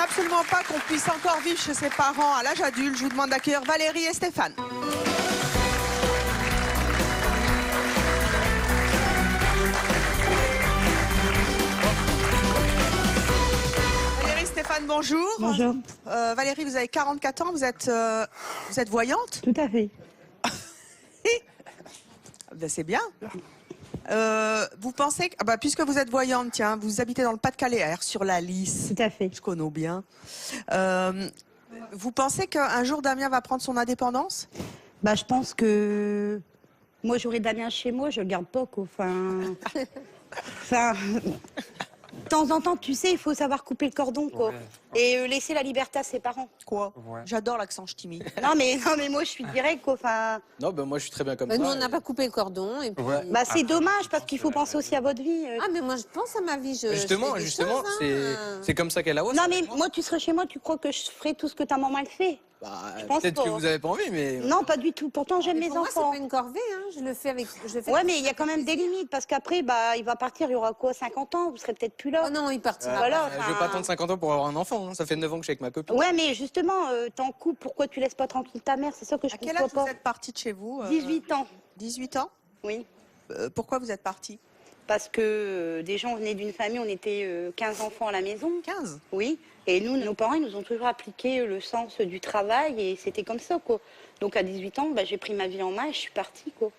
absolument pas qu'on puisse encore vivre chez ses parents à l'âge adulte. Je vous demande d'accueillir Valérie et Stéphane. Valérie, Stéphane, bonjour. Bonjour. Valérie, vous avez 44 ans, vous êtes voyante? Tout à fait. Ben, c'est bien. Vous pensez que, puisque vous êtes voyante, tiens, vous habitez dans le Pas-de-Calais, sur la Lys. Tout à fait. Je connais bien. Vous pensez qu'un jour Damien va prendre son indépendance? Je pense que moi j'aurais Damien chez moi, je le garde pas quoi. De temps en temps, tu sais, il faut savoir couper le cordon quoi. Ouais. Et laisser la liberté à ses parents. Quoi? Ouais. J'adore l'accent ch'timi. Non mais moi je suis direct quoi. Non, ben moi je suis très bien comme Nous, ça. on n'a pas coupé le cordon. Et puis... Ouais. C'est dommage parce qu'il faut penser aussi à votre vie. Ah, mais moi, je pense à ma vie. Je Justement, fais des choses, c'est comme ça qu'elle a. Non mais moi tu serais chez moi, tu crois que je ferais tout ce que ta maman elle fait? Je pense Peut-être pas. que vous avez pas envie, mais. Non, pas du tout. Pourtant j'aime Mais mes pour moi, c'est enfants. pas une corvée. Hein. Je le fais avec. Ouais, mais il y a quand même des limites parce qu'après, il va partir, il y aura quoi, 50 ans, vous serez peut-être plus là. Oh non, il partira. Voilà, Je veux pas attendre 50 ans pour avoir un enfant. Hein. Ça fait 9 ans que je suis avec ma copine. Ouais, mais justement, t'es en couple, pourquoi tu laisses pas tranquille ta mère? C'est ça que je À quel comprends âge pas. vous êtes partie de chez vous 18 ans, 18 ans. oui. Pourquoi vous êtes partie? Parce que déjà, on venait d'une famille, on était 15 enfants à la maison. 15. Oui. Et nous, nos parents, ils nous ont toujours appliqué le sens du travail et c'était comme ça, quoi. Donc à 18 ans, j'ai pris ma vie en main et je suis partie, quoi.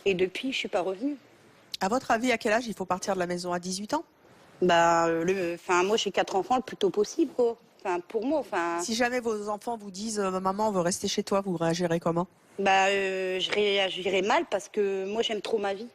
Et depuis, je suis pas revenue. À votre avis, à quel âge il faut partir de la maison? À 18 ans? Moi, j'ai 4 enfants le plus tôt possible, quoi. Pour moi, Si jamais vos enfants vous disent maman, on veut rester chez toi, vous réagirez comment? je réagirais mal parce que moi, j'aime trop ma vie.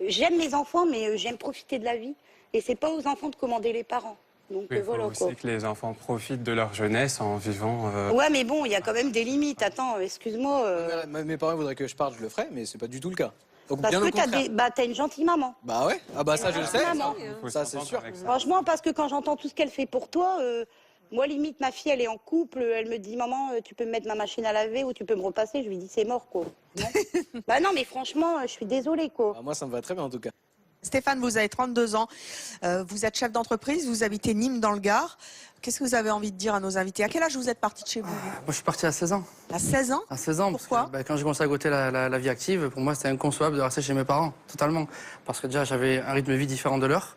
J'aime mes enfants, mais j'aime profiter de la vie. Et c'est pas aux enfants de commander les parents. Donc Il faut voilà, aussi quoi. que les enfants profitent de leur jeunesse en vivant. Ouais, mais bon, il y a quand même des limites. Attends, excuse-moi. Mes parents voudraient que je parte, je le ferais, mais c'est pas du tout le cas. Donc Parce bien au que contraire. t'as une gentille maman. Bah ouais. Ah bah ça je le sais. Maman. Faut Ça, s'entendre c'est sûr. avec ça. Franchement, parce que quand j'entends tout ce qu'elle fait pour toi, moi, limite, ma fille, elle est en couple. Elle me dit, maman, tu peux me mettre ma machine à laver ou tu peux me repasser. Je lui dis, c'est mort, quoi. Non non, mais franchement, je suis désolée, quoi. Ah, moi ça me va très bien en tout cas. Stéphane, vous avez 32 ans, vous êtes chef d'entreprise, vous habitez Nîmes dans le Gard. Qu'est-ce que vous avez envie de dire à nos invités? À quel âge vous êtes parti de chez vous? Moi, je suis parti à 16 ans. À 16 ans? À 16 ans. Pourquoi? Parce que, quand j'ai commencé à goûter la vie active, pour moi, c'était inconcevable de rester chez mes parents, totalement. Parce que déjà, j'avais un rythme de vie différent de leur.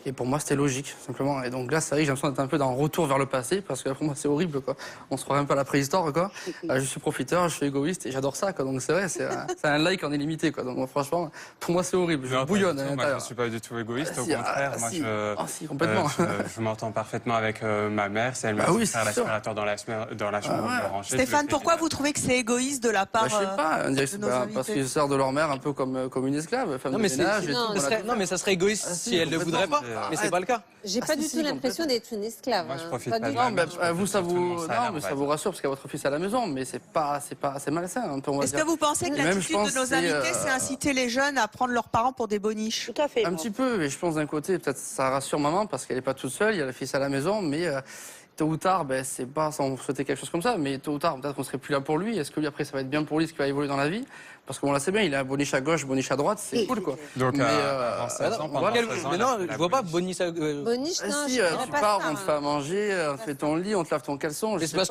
Et pour moi, c'était logique, simplement. Et donc là, c'est vrai que j'ai l'impression d'être un peu dans un retour vers le passé, parce que pour moi, c'est horrible, quoi. On se croirait un peu à la préhistoire, quoi. Je suis profiteur, je suis égoïste, et j'adore ça, quoi. Donc c'est vrai, c'est un like en illimité, quoi. Donc franchement, pour moi, c'est horrible. Je Non, pas bouillonne du à tout. Moi, je l'intérieur. ne suis pas du tout égoïste, au Si, contraire. Moi, si. Ah, si, complètement. je m'entends parfaitement avec ma mère. Si elle m'a Bah dit oui, de faire c'est sûr. l'aspirateur dans la chambre de ranger. je le Stéphane, fais. pourquoi vous trouvez que c'est égoïste de la part Je sais pas, on dirait que de c'est nos parce invités? qu'ils sortent de leur mère un peu comme une esclave, femme Non de mais ménage et tout. non, voilà. mais ça serait égoïste Ah, si, si elle ne voudrait pas. complètement. Mais c'est pas le cas. J'ai Ah, pas si, du si, tout l'impression d'être une esclave. Moi, je hein. profite Pas pas du de tout. ma Non, mère, je vous, ça profite de tout mon vous, salaire, non, mais on va ça vous dire. rassure parce qu'il y a votre fils à la maison, mais c'est pas assez malsain, un peu, on va Est-ce dire. que vous pensez que Et même, je l'attitude pense de nos c'est, invités, c'est inciter les jeunes à prendre leurs parents pour des boniches? Tout à fait. Un moi. petit peu, mais je pense d'un côté, peut-être ça rassure maman parce qu'elle est pas toute seule, il y a le fils à la maison, mais tôt ou tard, c'est pas sans souhaiter quelque chose comme ça, mais tôt ou tard, peut-être qu'on serait plus là pour lui. Est-ce que lui, après, ça va être bien pour lui, ce qui va évoluer dans la vie? Parce qu'on l'a sait bien, il a un boniche à gauche, boniche à droite, c'est cool, quoi. Donc, Mais, avant 16 ans, pendant voilà. 16 ans, Mais il a non, fait la je vois pas police. Bonnie. Boniche, non, Si, je dirais tu pas pars, ça, on te hein. fait à manger, on te fait ton lit, on te lave ton caleçon. Mais c'est parce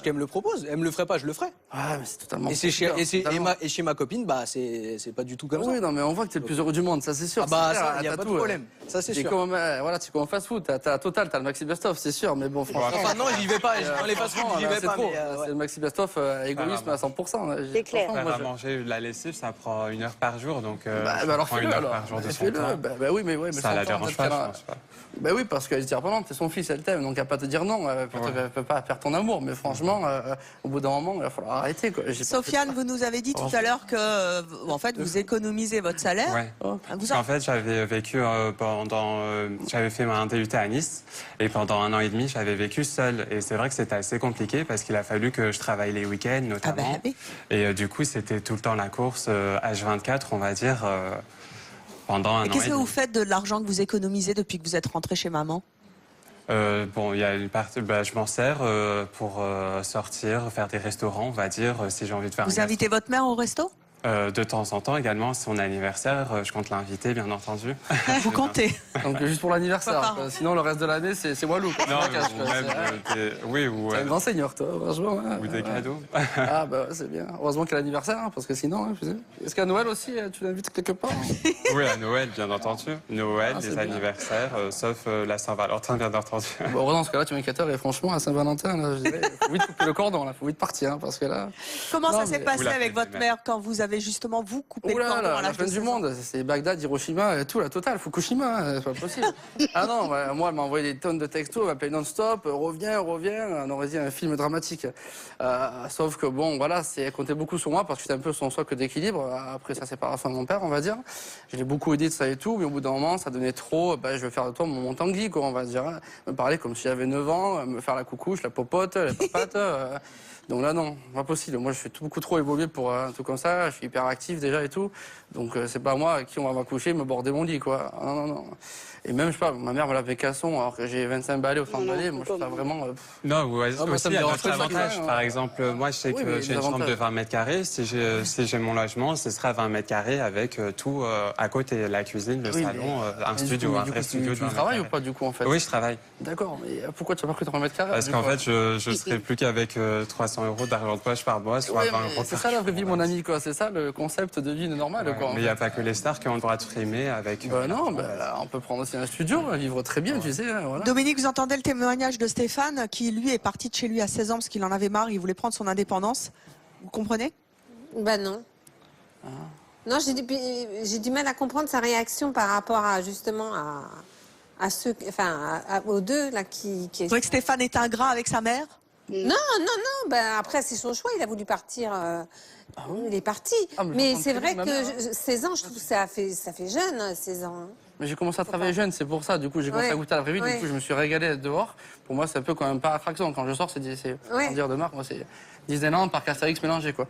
qu'elle me le propose. Elle me le ferait pas, je le ferais. Ah, mais c'est totalement. Et totalement. chez ma copine, c'est pas du tout comme ça. Oui, non, mais on voit que t'es le plus heureux du monde, ça c'est sûr. Ah bah c'est clair, ça, y a t'as pas de tout, problème. Ça c'est C'est sûr. comme, voilà, tu es comme en fast food, t'as Total, t'as le Maxi Best of, c'est sûr, mais bon, franchement. Enfin non, j'y vais pas. Dans les fast-food, j'y vais c'est pas. trop. Mais, C'est le Maxi Best of égoïsme à 100%. là. C'est clair. Franchement, Faire moi, à manger la lessive, ça prend 1 heure par jour, donc alors prend 1 fais-le heure alors. par jour de son Fais-le. temps. Bah oui, mais Ça la son temps, dérange peut-être pas, qu'elle je a- pense pas. Bah oui, parce qu'elle se dit pendant, c'est son fils, elle t'aime, donc elle va pas te dire non. Elle peut pas faire ton amour, mais franchement, au bout d'un moment, il va falloir arrêter, quoi. J'ai pas Sofiane, vous nous avez dit tout à l'heure que, en fait, vous économisez votre salaire. Ouais. Oh. Vous Parce qu'en fait, j'avais vécu j'avais fait un DUT à Nice et pendant 1 an et demi, j'avais vécu seul. Et c'est vrai que c'était assez compliqué parce qu'il a fallu que je travaille les week-ends notamment. oui. Et du coup, c'était tout le temps la course H24, on va dire, pendant 1 an Et et qu'est-ce que demi. vous faites de l'argent que vous économisez depuis que vous êtes rentré chez maman? Bon, il y a une partie, je m'en sers pour sortir, faire des restaurants, on va dire, si j'ai envie de faire. Vous invitez votre mère au resto? De temps en temps également, son anniversaire, je compte l'inviter, bien entendu. Vous comptez. Donc juste pour l'anniversaire. Pas par quoi. Sinon, le reste de l'année, c'est Walou. quoi. Non, C'est la cache, ou quoi. même, oui, ou, C'est un grand seigneur, toi, franchement. hein. ou des cadeaux. Ah bah ouais, c'est bien. Heureusement qu'il y a l'anniversaire, hein, parce que sinon, hein, tu sais. Est-ce qu'à Noël aussi, tu l'invites quelque part hein Oui, à Noël, bien entendu. Noël, c'est les bien. anniversaires, sauf la Saint-Valentin, bien entendu. Bon, heureusement, dans ce cas-là, tu m'inquiètes, et franchement, à Saint-Valentin, là, je dirais, faut vite couper le cordon, là, faut vite partir, hein, parce que là... Comment Non, ça s'est mais- passé Ou la avec fête votre des mère quand vous avez justement, vous, coupé Oh le là cordon là, à la l'âge fin de du 16 ans? monde, c'est Bagdad, Hiroshima, et tout, la totale, Fukushima, c'est pas possible. Ah non, moi, elle m'a envoyé des tonnes de textos, elle m'appelait non-stop, reviens, on aurait dit un film dramatique. Sauf que bon, voilà, elle comptait beaucoup sur moi, parce que c'était un peu son socle d'équilibre, après sa séparation de mon père, on va dire. Je l'ai beaucoup aidé de ça et tout, mais au bout d'un moment, ça donnait trop, je vais faire de toi mon Tanguy, quoi, on va dire. Me parler comme si j'avais 9 ans, me faire la coucouche, la popote, la papate. Donc là, non, pas possible. Moi, je suis beaucoup trop évolué pour un truc comme ça. Je suis hyper actif déjà et tout. Donc, c'est pas moi à qui on va m'accoucher, me border mon lit, quoi. Ah, non, non, non. Et même, je sais pas, ma mère me l'avait casson alors que j'ai 25 balais ou 30 balais. Moi, je trouve ça vraiment. Non, ouais, moi, ça aussi, me il y a dérange d'autres pas, avantages. ça, Par exemple, moi, je sais Oui, que mais j'ai les une chambre de avantages. 20 mètres carrés. Si j'ai mon logement, ce sera 20 mètres carrés avec tout à côté, la cuisine, le Oui, mais- salon, un Mais studio, du un coup, vrai tu studio de 20 mètres travailles ou carrés. pas, du coup, en fait Oui, je travaille. D'accord, mais pourquoi tu n'as pas pris 3 mètres carrés Parce du qu'en coup fait, je serai plus qu'avec 300 € d'argent de poche par mois, soit Ouais, 20 mais euros c'est par ça la vraie jour. vie, mon ami, quoi. C'est ça le concept de vie normal, Ouais, quoi. en mais il n'y a fait. pas que les stars qui ont le droit de frimer avec. Bah non, là, on peut prendre aussi un studio, vivre très bien, tu sais. Voilà. Dominique, vous entendez le témoignage de Stéphane qui, lui, est parti de chez lui à 16 ans parce qu'il en avait marre, il voulait prendre son indépendance. Vous comprenez? Bah non. Non, j'ai du mal à comprendre sa réaction par rapport à justement à ceux, enfin, aux deux là qui. Vous trouvez que Stéphane est ingrat avec sa mère? Non, bah après c'est son choix, il a voulu partir. Il est parti. Ah, mais mais je c'est comprends vrai très bien, ma que 16 ans, je trouve que ça fait jeune, 16 ans. hein. Mais j'ai commencé à travailler jeune, c'est pour ça. Du coup, j'ai commencé Ouais. à goûter à la vraie vie. Ouais. Du coup, je me suis régalé dehors. Pour moi, c'est un peu quand même pas attraction. Quand je sors, c'est Ouais. sans dire de marque, moi, c'est Disneyland, parc Astérix mélangé, quoi.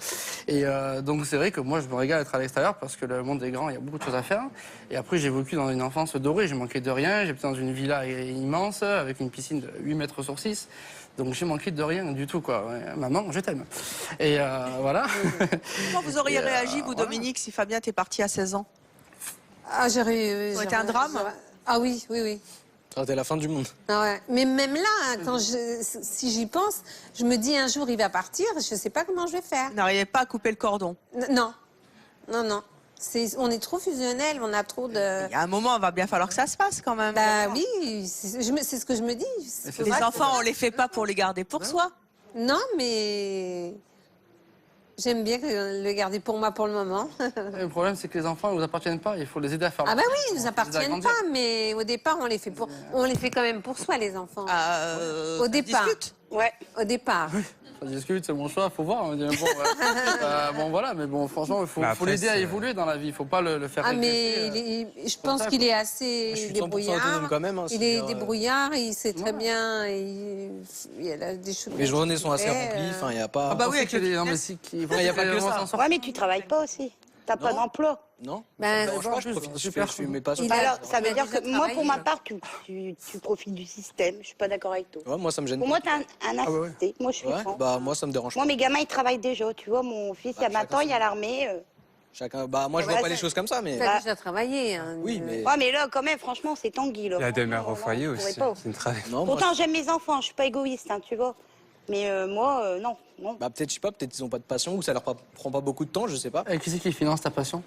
Et donc, c'est vrai que moi, je me régale d'être à l'extérieur parce que le monde est grand, il y a beaucoup de choses à faire. Et après, j'ai vécu dans une enfance dorée. J'ai manqué de rien. J'étais dans une villa immense avec une piscine de 8 mètres sur 6. Donc, j'ai manqué de rien du tout, quoi. Ouais, maman, je t'aime. Et voilà. Comment vous auriez Et, réagi, vous, voilà. Dominique, si Fabien était parti à 16 ans? Ah, Ça aurait été un drame? Ah oui, oui, oui. Ça aurait été la fin du monde. Ah ouais. Mais même là, hein, si j'y pense, je me dis un jour il va partir, je sais pas comment je vais faire. Vous n'arrivez pas à couper le cordon. Non, non, non. On est trop fusionnels, on a trop de. Il y a un moment, il va bien falloir que ça se passe quand même. Bah oui, c'est ce que je me dis. c'est Les enfants, on les fait pas pour les garder pour soi. Non, mais j'aime bien le garder pour moi pour le moment. Le problème, c'est que les enfants, ils vous appartiennent pas. Il faut les aider à faire. Ah bah oui, ils nous les appartiennent agrandir. pas, mais au départ, on les fait quand même pour soi, les enfants. Au Ça départ. discute. Ouais. Au départ. Ça discute, c'est mon choix, faut voir. On dit, bon, bon, voilà, mais bon, franchement, il faut Mais après, l'aider à c'est- évoluer dans la vie. Il faut pas le faire Ah régresser, mais je comme pense ça, qu'il quoi. est Je assez suis 100% autonome débrouillard. quand même. hein, Il c'est est bien, débrouillard, il sait très bien, il a des choses. Mes journées sont assez qu'il remplies. fait, Enfin, il n'y a pas. Ah bah oui, Pensez avec qu'il y a le des- non, mais fitness. si, qu'il Il y a pas que vraiment ça. s'en sortir. Ouais, mais tu travailles pas aussi. T'as pas Non. d'emploi. Non. Ben, Franchement, je en plus, profite. super. Je fais mes passions. Il a- Alors, ça veut il a dire déjà que moi, pour ma travaillé. part, tu profites du système. Je suis pas d'accord avec toi. Ouais, moi, ça me gêne Pour pas. moi, t'as un Ah ouais. assisté. Moi, je suis Ouais, franc. bah moi, ça me dérange Moi, pas. mes gamins, ils travaillent déjà. Tu vois, mon fils, il y a Bah, 20 ans, il y a l'armée. Chacun. Bah moi, je vois Voilà, pas les ça- choses comme ça, mais. Il a déjà travaillé. Hein, Oui, mais. Ouais, mais là, quand même, franchement, c'est Tanguy. Là. Il y a des Franchement, mères au là, foyer on pourrait aussi pas. qui ne travaillent. Non, moi, Pourtant, j'aime mes enfants. Je suis pas égoïste, hein, tu vois. Mais moi, non. Non. bah peut-être, je sais pas, peut-être ils ont pas de passion ou ça leur prend pas beaucoup de temps, je sais pas. Et qui c'est qui finance ta passion?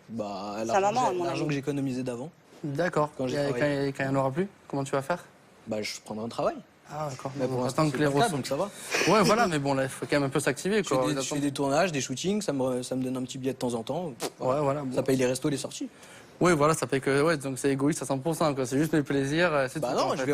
Bah Sa maman, à mon l'argent avis. que j'ai économisé d'avant, D'accord. Quand j'ai Et travaillé. quand il n'y en aura plus, comment tu vas faire? bah je prendrai un travail. Ah, d'accord. Mais pour Bon, l'instant, attends c'est que les pas le cas, ressources. donc ça va. Ouais, voilà, mais bon, là, il faut quand même un peu s'activer, Je quoi. fais, je fais des tournages, des shootings, ça me donne un petit billet de temps en temps. Ouais, voilà. bon. Ça paye les restos, les sorties. Oui, voilà, ça fait que. Ouais, donc c'est égoïste à 100%, quoi. C'est juste mes plaisirs. C'est Bah tout, non, en fait. je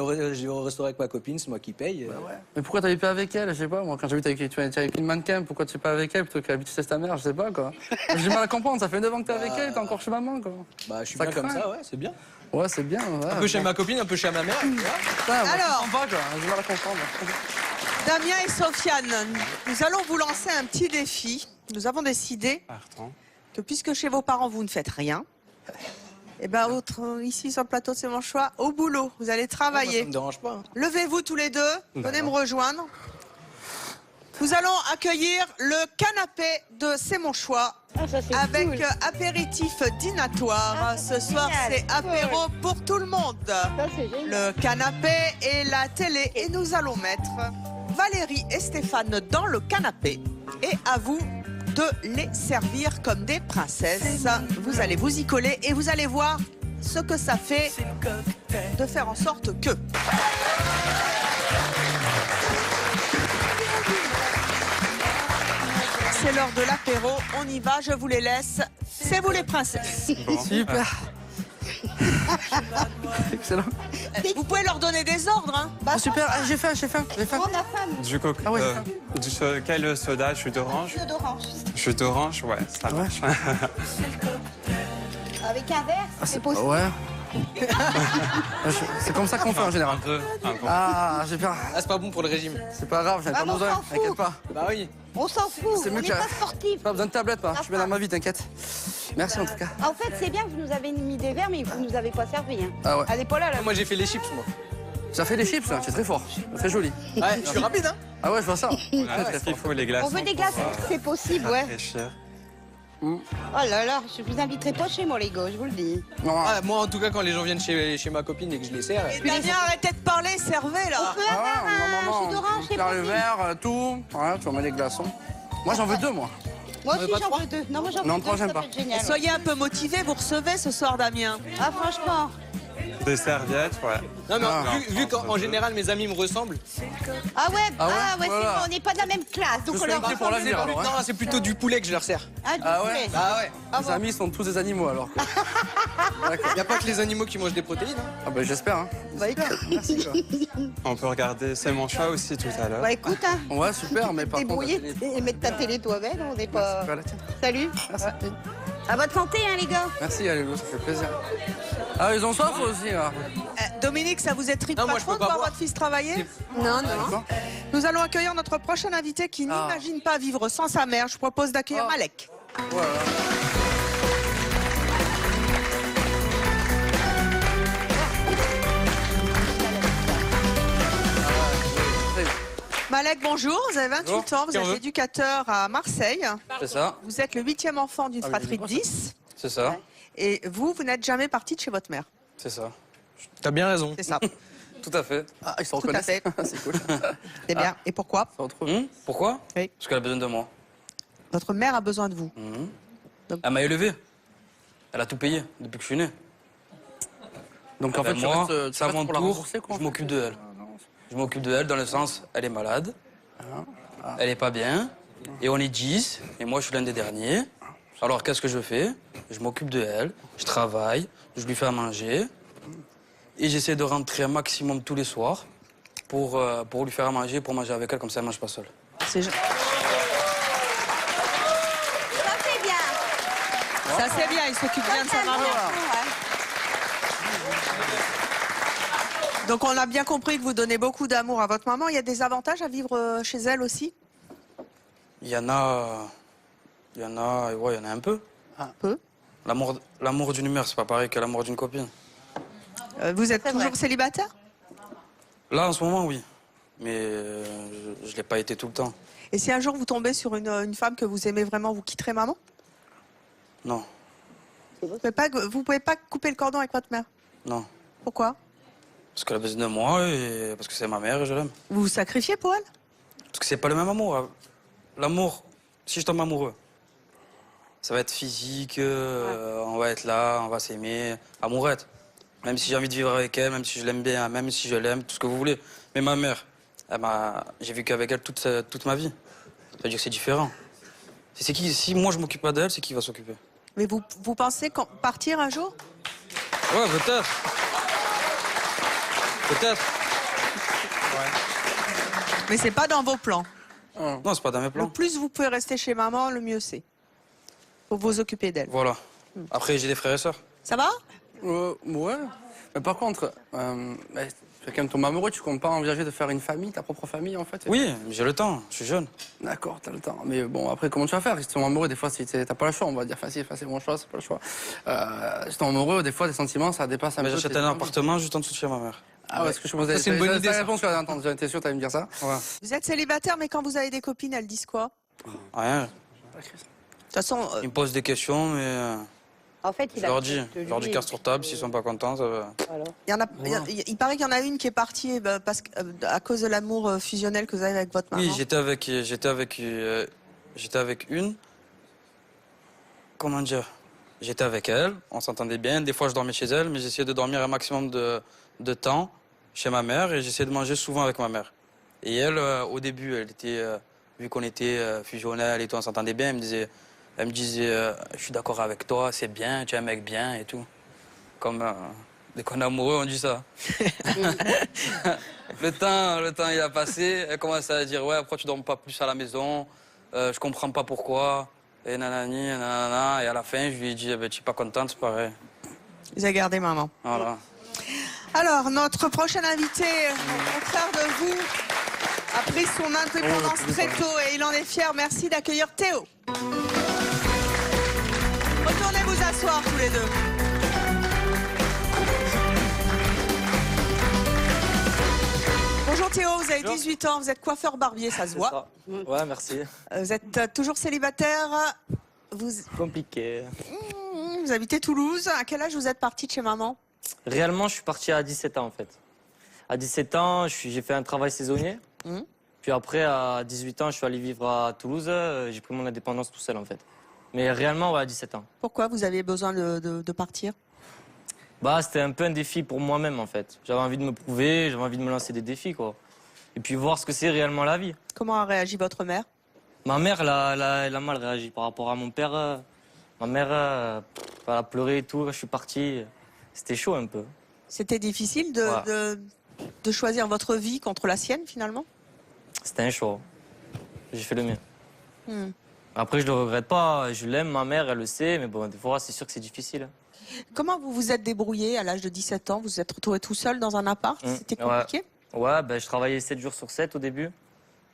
vais au restaurant avec ma copine, c'est moi qui paye. Ouais. Mais pourquoi t'habites pas avec elle? Je sais pas, moi, quand j'ai vu que tu étais avec une mannequin, pourquoi tu es pas avec elle plutôt qu'habiter chez ta mère? Je sais pas, quoi. J'ai du mal à comprendre, ça fait 9 ans que t'es avec elle, t'es encore chez maman, quoi. Bah je suis Ça bien comme craint. ça, ouais, c'est bien. Ouais, c'est bien. Ouais, Un peu chez ma copine, un peu chez ma mère. tu vois. Putain, moi, Alors. je comprends pas, quoi. J'ai du mal à comprendre. Damien et Sofiane, nous allons vous lancer un petit défi. Nous avons décidé Partons. que puisque chez vos parents vous ne faites rien, et ben ici sur le plateau c'est mon choix, au boulot, vous allez Moi, ça travailler. me dérange pas. hein. Levez-vous tous les deux, venez D'accord. me rejoindre. Nous allons accueillir le canapé de C'est mon choix Ah, ça, c'est avec cool. apéritif dînatoire. Ah, Ce soir, génial. c'est apéro pour tout le monde. Ça, c'est génial. Le canapé et la télé. Et nous allons mettre Valérie et Stéphane dans le canapé. Et à vous de les servir comme des princesses. Vous allez vous y coller et vous allez voir ce que ça fait de faire en sorte que... C'est l'heure de l'apéro, on y va, je vous les laisse. C'est vous les princesses. Bon. Super. Excellent. Vous pouvez leur donner des ordres, hein. Ah, super, ah, j'ai faim. Prends la femme. Du coup, Ah ouais, quel soda? Jus d'orange? Jus d'orange. Jus d'orange, ouais, ça Ouais. marche. Avec un verre, c'est possible. Ouais. C'est comme ça qu'on fait en général. Un bon. Ah, j'ai peur. Ah, c'est pas bon pour le régime. C'est pas grave, j'en ai Ah, pas mais on besoin, s'en fout. t'inquiète pas. Bah oui. On s'en fout. C'est mieux On n'est que- pas sportif. Pas besoin de tablette, pas. Je suis bien dans ma vie, t'inquiète. Merci en tout cas. En fait, c'est bien que vous nous avez mis des verres, mais vous nous avez pas servi. Hein. Ah ouais. Elle est pas là, là. Moi, j'ai fait les chips, moi. Ça fait des chips, ça. C'est très fort. Très joli. Ouais, je suis rapide, hein. Ah ouais, je vois ça. Ah, est-ce qu'il faut les glaçons? On veut des glaces, c'est possible, ouais. Rafraîchir. Oh là là, je vous inviterai pas chez moi, les gars, je vous le dis. Non, Ah, moi, en tout cas, quand les gens viennent chez ma copine et que je les sers. Et Damien, arrêtez de parler, servez là. On peut avoir un jus d'orange, c'est Faire le possible. verre, tout. Voilà, tu vas mettre les glaçons. Moi, j'en veux deux, moi. Moi On veut aussi, pas j'en trois veux deux. Non, moi, j'en veux Non, deux, trois, j'aime ça pas. peut être génial. Soyez un peu motivés, vous recevez ce soir Damien. Ah, franchement. Des serviettes, ouais. Non, mais Ah. vu qu'en général, mes amis me ressemblent. Ah ouais, Ah ouais c'est Voilà. bon, on n'est pas de la même classe. Donc Je on suis leur inquiet pour ressemble. l'avenir, alors. Non, c'est plutôt du poulet que je leur sers. Ah, du Ah ouais poulet. Bah ouais. Les amis sont tous des animaux, alors. D'accord. Y a pas que les animaux qui mangent des protéines. Hein. Ah bah, j'espère, hein. Bah écoute, Merci, quoi. On peut regarder C'est mon choix aussi tout à l'heure. bah, écoute, hein, Ouais, super, mais par contre... débrouiller la télé- et mettre ta télé toi-même, on n'est pas... C'est pas la tienne. Salut. Merci. À votre santé, hein, les gars. Merci, allez, ça fait plaisir. Ah, ils ont soif aussi, là. Dominique, ça vous étripe Non, pas moi, je trop peux de pas voir boire. votre fils travailler? Non, non. Nous allons accueillir notre prochain invité qui Ah. n'imagine pas vivre sans sa mère. Je propose d'accueillir Ah. Malek. Voilà. Malek, bonjour. Vous avez 28 Bonjour. ans, vous Qui en êtes veut éducateur à Marseille. C'est ça, Vous êtes le 8e enfant d'une Ah oui, fratrie de mais 10. c'est ça, Et vous n'êtes jamais parti de chez votre mère. c'est ça. T'as bien raison. C'est ça. Tout à fait. Ah, ils se Tout à reconnaissent. fait. C'est cool. C'est bien. Et pourquoi? Ça retrouve. Pourquoi Oui. Parce qu'elle a besoin de moi. Votre mère a besoin de vous. Elle m'a élevé. Elle a tout payé depuis que je suis né. Donc, en Ben fait, tu moi, restes, tu c'est à restes mon pour la tour, rembourser, quoi, en je fait. m'occupe de elle. Je m'occupe de elle dans le sens, elle est malade, elle est pas bien, et on est 10, et moi je suis l'un des derniers. Alors qu'est-ce que je fais? Je m'occupe de elle, je travaille, je lui fais à manger, et j'essaie de rentrer un maximum tous les soirs pour lui faire à manger, pour manger avec elle, comme ça elle mange pas seule. C'est Ça, c'est bien. Ça, c'est bien. Il s'occupe bien de sa maman. Donc, on a bien compris que vous donnez beaucoup d'amour à votre maman. Il y a des avantages à vivre chez elle aussi? Il y en a un peu. Un peu. L'amour d'une mère, c'est pas pareil que l'amour d'une copine. Vous êtes C'est toujours vrai. célibataire? Là, en ce moment, oui. Mais je l'ai pas été tout le temps. Et si un jour vous tombez sur une femme que vous aimez vraiment, vous quitterez maman? Non, Vous pouvez pas couper le cordon avec votre mère? non. Pourquoi? Parce qu'elle a besoin de moi et parce que c'est ma mère et je l'aime. Vous vous sacrifiez pour elle? Parce que c'est pas le même amour. L'amour, si je tombe amoureux, ça va être physique, on va être là, on va s'aimer, amourette. Même si j'ai envie de vivre avec elle, même si je l'aime bien, même si je l'aime, tout ce que vous voulez. Mais ma mère, j'ai vécu avec elle toute ma vie. Ça veut dire que c'est différent. Si moi je m'occupe pas d'elle, c'est qui va s'occuper? Mais vous pensez partir un jour? Ouais, peut-être. Peut-être. Mais c'est pas dans vos plans. Non, c'est pas dans mes Le plans. plus vous pouvez rester chez maman, le mieux c'est. Pour vous occuper d'elle. Voilà. Après, j'ai des frères et sœurs. Ça va? Ouais. Mais par contre, tu es quand même tombé amoureux, tu comptes pas envisager de faire une famille, ta propre famille, en fait? Oui, mais j'ai le temps, je suis jeune. D'accord, t'as le temps. Mais bon, après, comment tu vas faire? Si tu tombes amoureux, des fois, t'as pas le choix. On va dire, c'est mon choix, c'est pas le choix. Si tu tombes amoureux, des fois, tes sentiments, ça dépasse un Mais peu. j'achète tes un envies. appartement juste en dessous de chez ma mère. Ah ouais, ce que je posais. Ça, c'est une bonne idée, la ça. réponse que j'allais entendre. J'étais sûr que t'allais me dire ça. Ouais. Vous êtes célibataire, mais quand vous avez des copines, elles disent quoi? Rien. façon, Ils me posent des questions, mais En fait, je leur dis carte sur table, s'ils sont pas contents, ça va. Voilà. il paraît qu'il y en a une qui est partie à cause de l'amour fusionnel que vous avez avec votre maman. Oui, j'étais avec une. Comment dire? J'étais avec elle, on s'entendait bien. Des fois, je dormais chez elle, mais j'essayais de dormir un maximum de temps chez ma mère et j'essayais de manger souvent avec ma mère. Et elle, au début, elle était, vu qu'on était fusionnels et tout, on s'entendait bien, elle me disait je suis d'accord avec toi, c'est bien, tu es un mec bien et tout. Comme dès qu'on est amoureux, on dit ça. le temps il a passé, elle commence à dire ouais, pourquoi tu dors pas plus à la maison, je comprends pas pourquoi. Et nanani, nanana, et à la fin, je lui ai dit, eh ben, tu n'es pas contente, c'est pareil. Vous avez gardé maman. Voilà. Alors, notre prochain invité, au contraire de vous, a pris son indépendance très tôt et il en est fier. Merci d'accueillir Théo. Retournez vous asseoir tous les deux. Bonjour Théo, vous avez 18 ans, vous êtes coiffeur barbier, ça se voit. Ouais, merci. Vous êtes toujours célibataire. Compliqué. Vous habitez Toulouse. À quel âge vous êtes parti de chez maman? Réellement, je suis parti à 17 ans en fait. À 17 ans, j'ai fait un travail saisonnier. Puis après, à 18 ans, je suis allé vivre à Toulouse. J'ai pris mon indépendance tout seul en fait. Mais réellement, ouais, à 17 ans. Pourquoi vous aviez besoin de partir? Bah, c'était un peu un défi pour moi-même en fait. J'avais envie de me prouver, j'avais envie de me lancer des défis quoi. Et puis voir ce que c'est réellement la vie. Comment a réagi votre mère? Ma mère, elle a mal réagi par rapport à mon père. Ma mère, elle a pleuré et tout. Quand je suis parti, c'était chaud un peu. C'était difficile de choisir votre vie contre la sienne finalement? C'était un choix. J'ai fait le mien. Hmm. Après, je le regrette pas. Je l'aime, ma mère, elle le sait. Mais bon, des fois, c'est sûr que c'est difficile. Comment vous vous êtes débrouillé à l'âge de 17 ans? Vous vous êtes retrouvé tout seul dans un appart? C'était compliqué? Ouais, ben, je travaillais 7 jours sur 7 au début.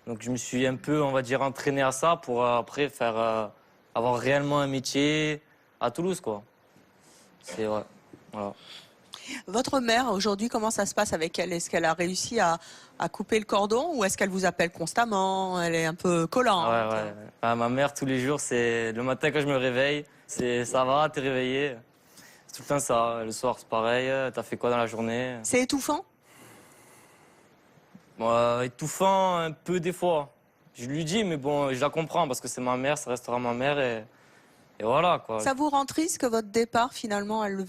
Donc je me suis un peu, on va dire, entraîné à ça pour après faire avoir réellement un métier à Toulouse, quoi. C'est vrai. Voilà. Votre mère, aujourd'hui, comment ça se passe avec elle? Est-ce qu'elle a réussi à couper le cordon ou est-ce qu'elle vous appelle constamment? Elle est un peu collante. Ouais. Ah, ma mère, tous les jours, c'est le matin quand je me réveille, c'est ça va, t'es réveillé. C'est tout le temps ça. Le soir, c'est pareil. T'as fait quoi dans la journée? C'est étouffant? Étouffant un peu des fois. Je lui dis, mais bon, je la comprends parce que c'est ma mère, ça restera ma mère et voilà quoi. Ça vous rend triste que votre départ, finalement, elle le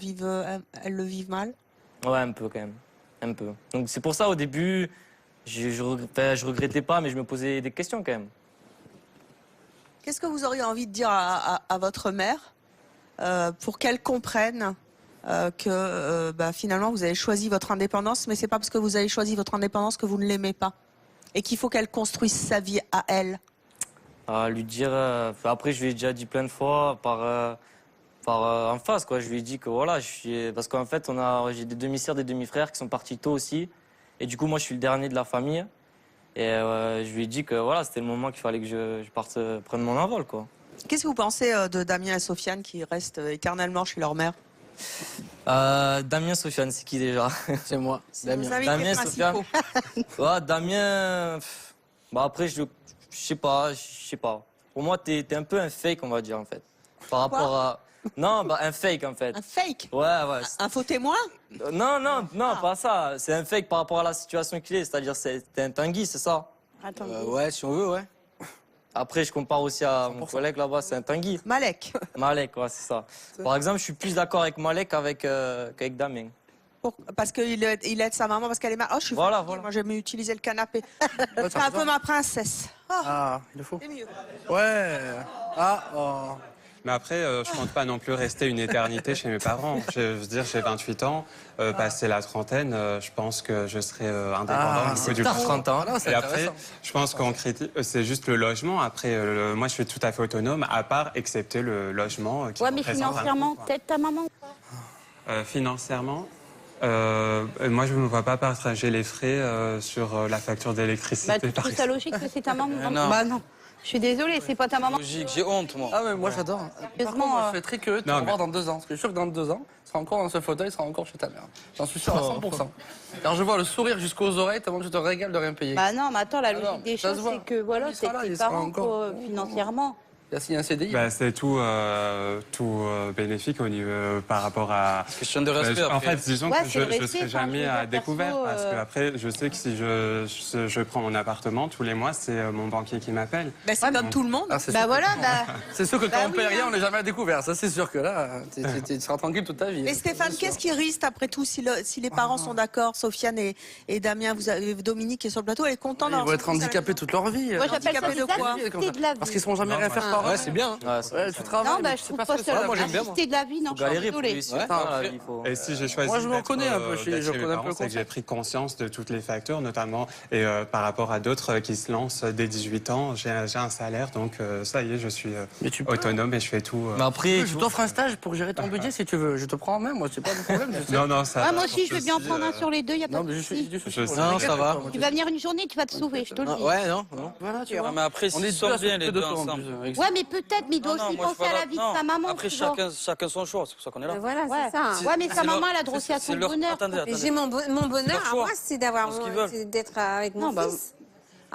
vive mal? Ouais, un peu quand même. Un peu. Donc c'est pour ça au début, je regrettais pas, mais je me posais des questions quand même. Qu'est-ce que vous auriez envie de dire à votre mère pour qu'elle comprenne que finalement vous avez choisi votre indépendance, mais c'est pas parce que vous avez choisi votre indépendance que vous ne l'aimez pas et qu'il faut qu'elle construise sa vie à elle? À lui dire, après je lui ai déjà dit plein de fois en face quoi. Je lui ai dit que voilà, parce qu'en fait j'ai des demi-sœurs, des demi-frères qui sont partis tôt aussi, et du coup moi je suis le dernier de la famille, et je lui ai dit que voilà, c'était le moment qu'il fallait que je parte prendre mon envol quoi. Qu'est-ce que vous pensez de Damien et Sofiane qui restent éternellement chez leur mère? Damien, Sofiane, c'est qui déjà? C'est moi, Damien. Vos invités Damien, principaux. Ouais, Damien, après je sais pas. Pour moi, t'es un peu un fake, on va dire en fait. Par rapport à non, un fake en fait. Un fake? Ouais. Un faux témoin? Non, pas ça. C'est un fake par rapport à la situation qu'il est. C'est-à-dire, t'es un Tanguy, c'est ça? Attends. Ouais, si on veut, ouais. Après, je compare aussi à mon collègue là-bas, c'est un Tanguy. Malek. Malek, ouais, c'est ça. Par exemple, je suis plus d'accord avec Malek qu'avec Damien. Parce qu'il aide sa maman parce qu'elle est malade. Oh, je suis Voilà, fatiguée. voilà. Moi, j'aime utiliser le canapé. C'est un peu ma princesse. Ah, il le faut. C'est mieux. Ouais. Ah, oh. Mais après, je compte pas non plus rester une éternité chez mes parents. Je veux dire, j'ai 28 ans, passé la trentaine, je pense que je serai indépendant au niveau du T'as coup. 30 ans. Voilà, c'est Et après, intéressant. je pense qu'on critique, c'est juste le logement. Après, moi, je suis tout à fait autonome, à part excepté le logement. Qui Ouais, mais représente financièrement, t'aides ta maman? financièrement, moi, je ne me vois pas partager les frais sur la facture d'électricité. Bah, tu par trouves ça logique que c'est ta maman? non. Bah non. Je suis désolée, c'est pas ta maman. Logique, j'ai honte, moi. Ah, mais moi j'adore. Par Sérieusement, contre, moi, je suis très curieux de te Non, revoir mais- dans 2 ans. Parce que je suis sûr que dans 2 ans, tu seras encore dans ce fauteuil, tu seras encore chez ta mère. J'en suis sûr à 100%. Alors je vois le sourire jusqu'aux oreilles, tellement que je te régale de rien payer. Bah non, mais attends, la logique Alors, des ça choses, se voit. c'est que voilà, Il sera c'est là, tes il sera parents encore. quoi, financièrement. Il a signé un CDI. Bah, c'est tout, bénéfique au niveau, par rapport à... Question de respect. En après. fait, disons Ouais, que c'est je le ne respect, serai enfin, jamais je veux à dire, découvert perso, parce que après, je sais que si je prends mon appartement tous les mois, c'est mon banquier qui m'appelle. Bah, c'est comme tout le monde. Ah, c'est Bah sûr. voilà, bah. C'est sûr que quand Bah on paie oui, rien, hein. on n'est jamais à découvert. Ça, c'est sûr que là, tu seras tranquille toute ta vie. Mais Stéphane, qu'est-ce qui risque après tout si les parents sont d'accord, Sofiane et Damien, vous avez Dominique qui est sur le plateau, elle est contente Ils d'avoir vont son être fils à la handicapés toute leur vie. Moi, j'appelle ça handicapé des de quoi assistés de la vie. Parce qu'ils ne seront jamais rien faire par eux. Ouais, c'est bien. hein. Ouais, Ouais, tu travailles. Non, mais bah, tu je sais trouve pas pas ce que ça. c'est. moi, j'aime bien, moi. Assisté de la vie, non, Faut je suis galérer pour désolée. réussir. Ouais. Voilà, il faut... Et si j'ai choisi Moi, je m'en d'être, connais un peu, d'être je chez mes connais un peu parents, le c'est que j'ai concept. pris conscience de toutes les factures, notamment et par rapport à d'autres qui se lancent dès 18 ans. J'ai un salaire, donc ça y est, je suis Mais tu peux. autonome et je fais tout. Mais après, Je t'offre un stage pour gérer ton budget si tu veux. Je te prends en main, moi, c'est pas de problème. je sais. Non, non, ça. Ouais, va. moi aussi, je veux bien en Ceci, prendre un sur les deux, y a pas Non, de mais je souci. suis du souci. Je pour sais. le Non, mec, ça va. moi, Tu vas venir une journée, tu vas te sauver, je te le Ah, dis. ouais, non, non. Voilà, tu Non, vois. mais après, On est s'ils sont deux à bien les s'occuper de deux toi, en ensemble. plus. Ouais, mais peut-être, mais il doit Non, aussi moi, je penser à vois la pas- vie de non. sa maman. Après, tu vois. chacun son choix, c'est pour ça qu'on est là. Voilà, Ouais. c'est ça. Ouais, mais sa C'est maman, leur- elle a drossé à c'est son leur- bonheur. Attendez, Mais attendez. j'ai mon bonheur leur à choix. moi, c'est d'avoir Ils font ce qu'ils veulent. c'est d'être avec mon Non, bah, fils.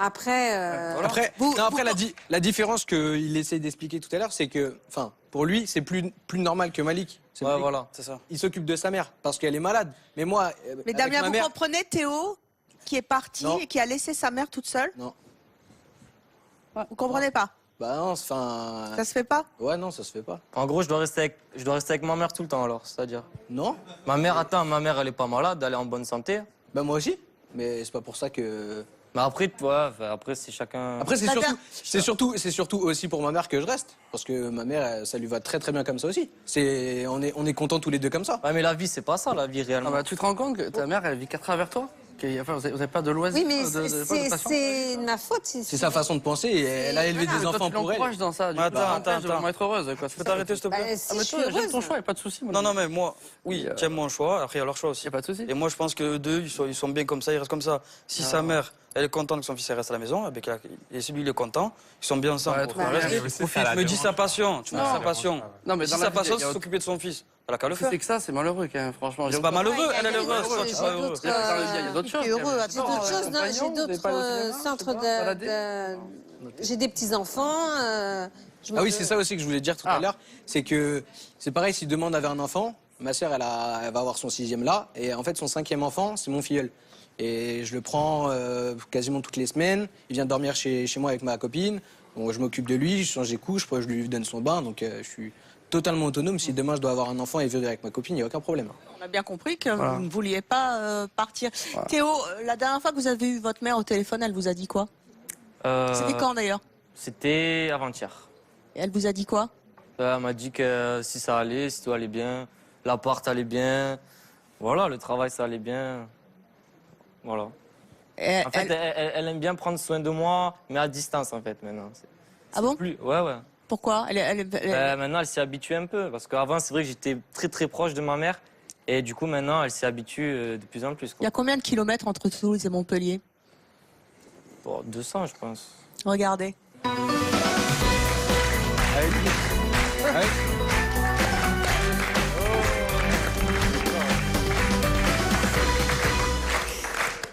Après, Après, Vous- non, après vous- la différence qu'il essaie d'expliquer tout à l'heure, c'est que, enfin, pour lui, c'est plus normal que Malik. C'est Ouais, Malik. voilà, c'est ça. Il s'occupe de sa mère parce qu'elle est malade. Mais moi, Mais avec Damien, ma vous mère, comprenez Théo qui est parti Non. et qui a laissé sa mère toute seule? Non. Vous comprenez pas? bah non, enfin, Ça se fait pas? ouais, non, ça se fait pas. En gros, je dois rester avec ma mère tout le temps alors, c'est-à-dire. Non, Ma mère, elle est pas malade, elle est en bonne santé. bah moi aussi. Mais c'est pas pour ça que. Mais après, ouais, après c'est chacun. Après, Bah, c'est surtout aussi pour ma mère que je reste, parce que ma mère, ça lui va très très bien comme ça aussi. On est contents tous les deux comme ça. Ouais, mais la vie, c'est pas ça, la vie Ah réellement. bah, tu te rends compte que ta mère, elle vit 4 avec toi enfin, vous n'avez pas de loisirs oui, mais pas de passion c'est de ma faute. C'est sa façon de penser et elle a élevé Voilà. des Toi, enfants tu pour elle. l'encourages dans ça. Du Attends, coup, ça attends, t'empêche de attends. vraiment être heureuse. Quoi. Tu peux t'arrêter, s'il te plaît? Si Ah, mais je suis toi, j'aime ton heureuse. choix, il n'y a pas de souci. moi. Non, non, mais moi, oui, j'aime mon choix. Après, il y a leur choix aussi. Il n'y a pas de souci. Et moi, je pense que eux deux, ils sont bien comme ça, ils restent comme ça. Si sa mère, elle est contente que son fils reste à la maison, et si lui, il est content, ils sont bien ensemble. Ouais, pour trop faire bien. rester. Oui, c'est Profite, ça, la me dis demande. sa passion. Tu me dis Non. sa passion. Non, mais Si dans sa la vie, passion, il y a c'est s'occuper de son fils. Elle a qu'à le C'est faire. que ça, c'est malheureux quand même, franchement. C'est pas malheureux, Ouais, elle est il y a heureuse. d'autres- Toi, tu es j'ai pas heureux. d'autres, Il y a d'autres choses. T'es heureux, J'ai d'autres choses, non, j'ai des petits-enfants. Ah oui, c'est ça aussi que je voulais dire tout à l'heure. C'est que c'est pareil, si demain on avait un enfant, ma sœur, elle va avoir son 6e là. Et en fait, son 5e enfant, c'est mon filleul. Et je le prends quasiment toutes les semaines. Il vient dormir chez moi avec ma copine. Bon, je m'occupe de lui, je change les couches, je lui donne son bain. Donc je suis totalement autonome. Si demain je dois avoir un enfant et vivre avec ma copine, il n'y a aucun problème. On a bien compris que vous ne vouliez pas partir. Théo, la dernière fois que vous avez eu votre mère au téléphone, elle vous a dit quoi? C'était quand d'ailleurs? C'était avant-hier. Et elle vous a dit quoi? Elle m'a dit que si ça allait, si tout allait bien, l'appart allait bien, voilà, le travail ça allait bien. Voilà. Et En fait, elle aime bien prendre soin de moi, mais à distance en fait maintenant. Ah bon? Ouais, ouais. Pourquoi? Maintenant, elle s'est habituée un peu. Parce qu'avant, c'est vrai que j'étais très très proche de ma mère. Et du coup, maintenant, elle s'est habituée de plus en plus. Il y a combien de kilomètres entre Toulouse et Montpellier? Bon, 200, je pense. Regardez.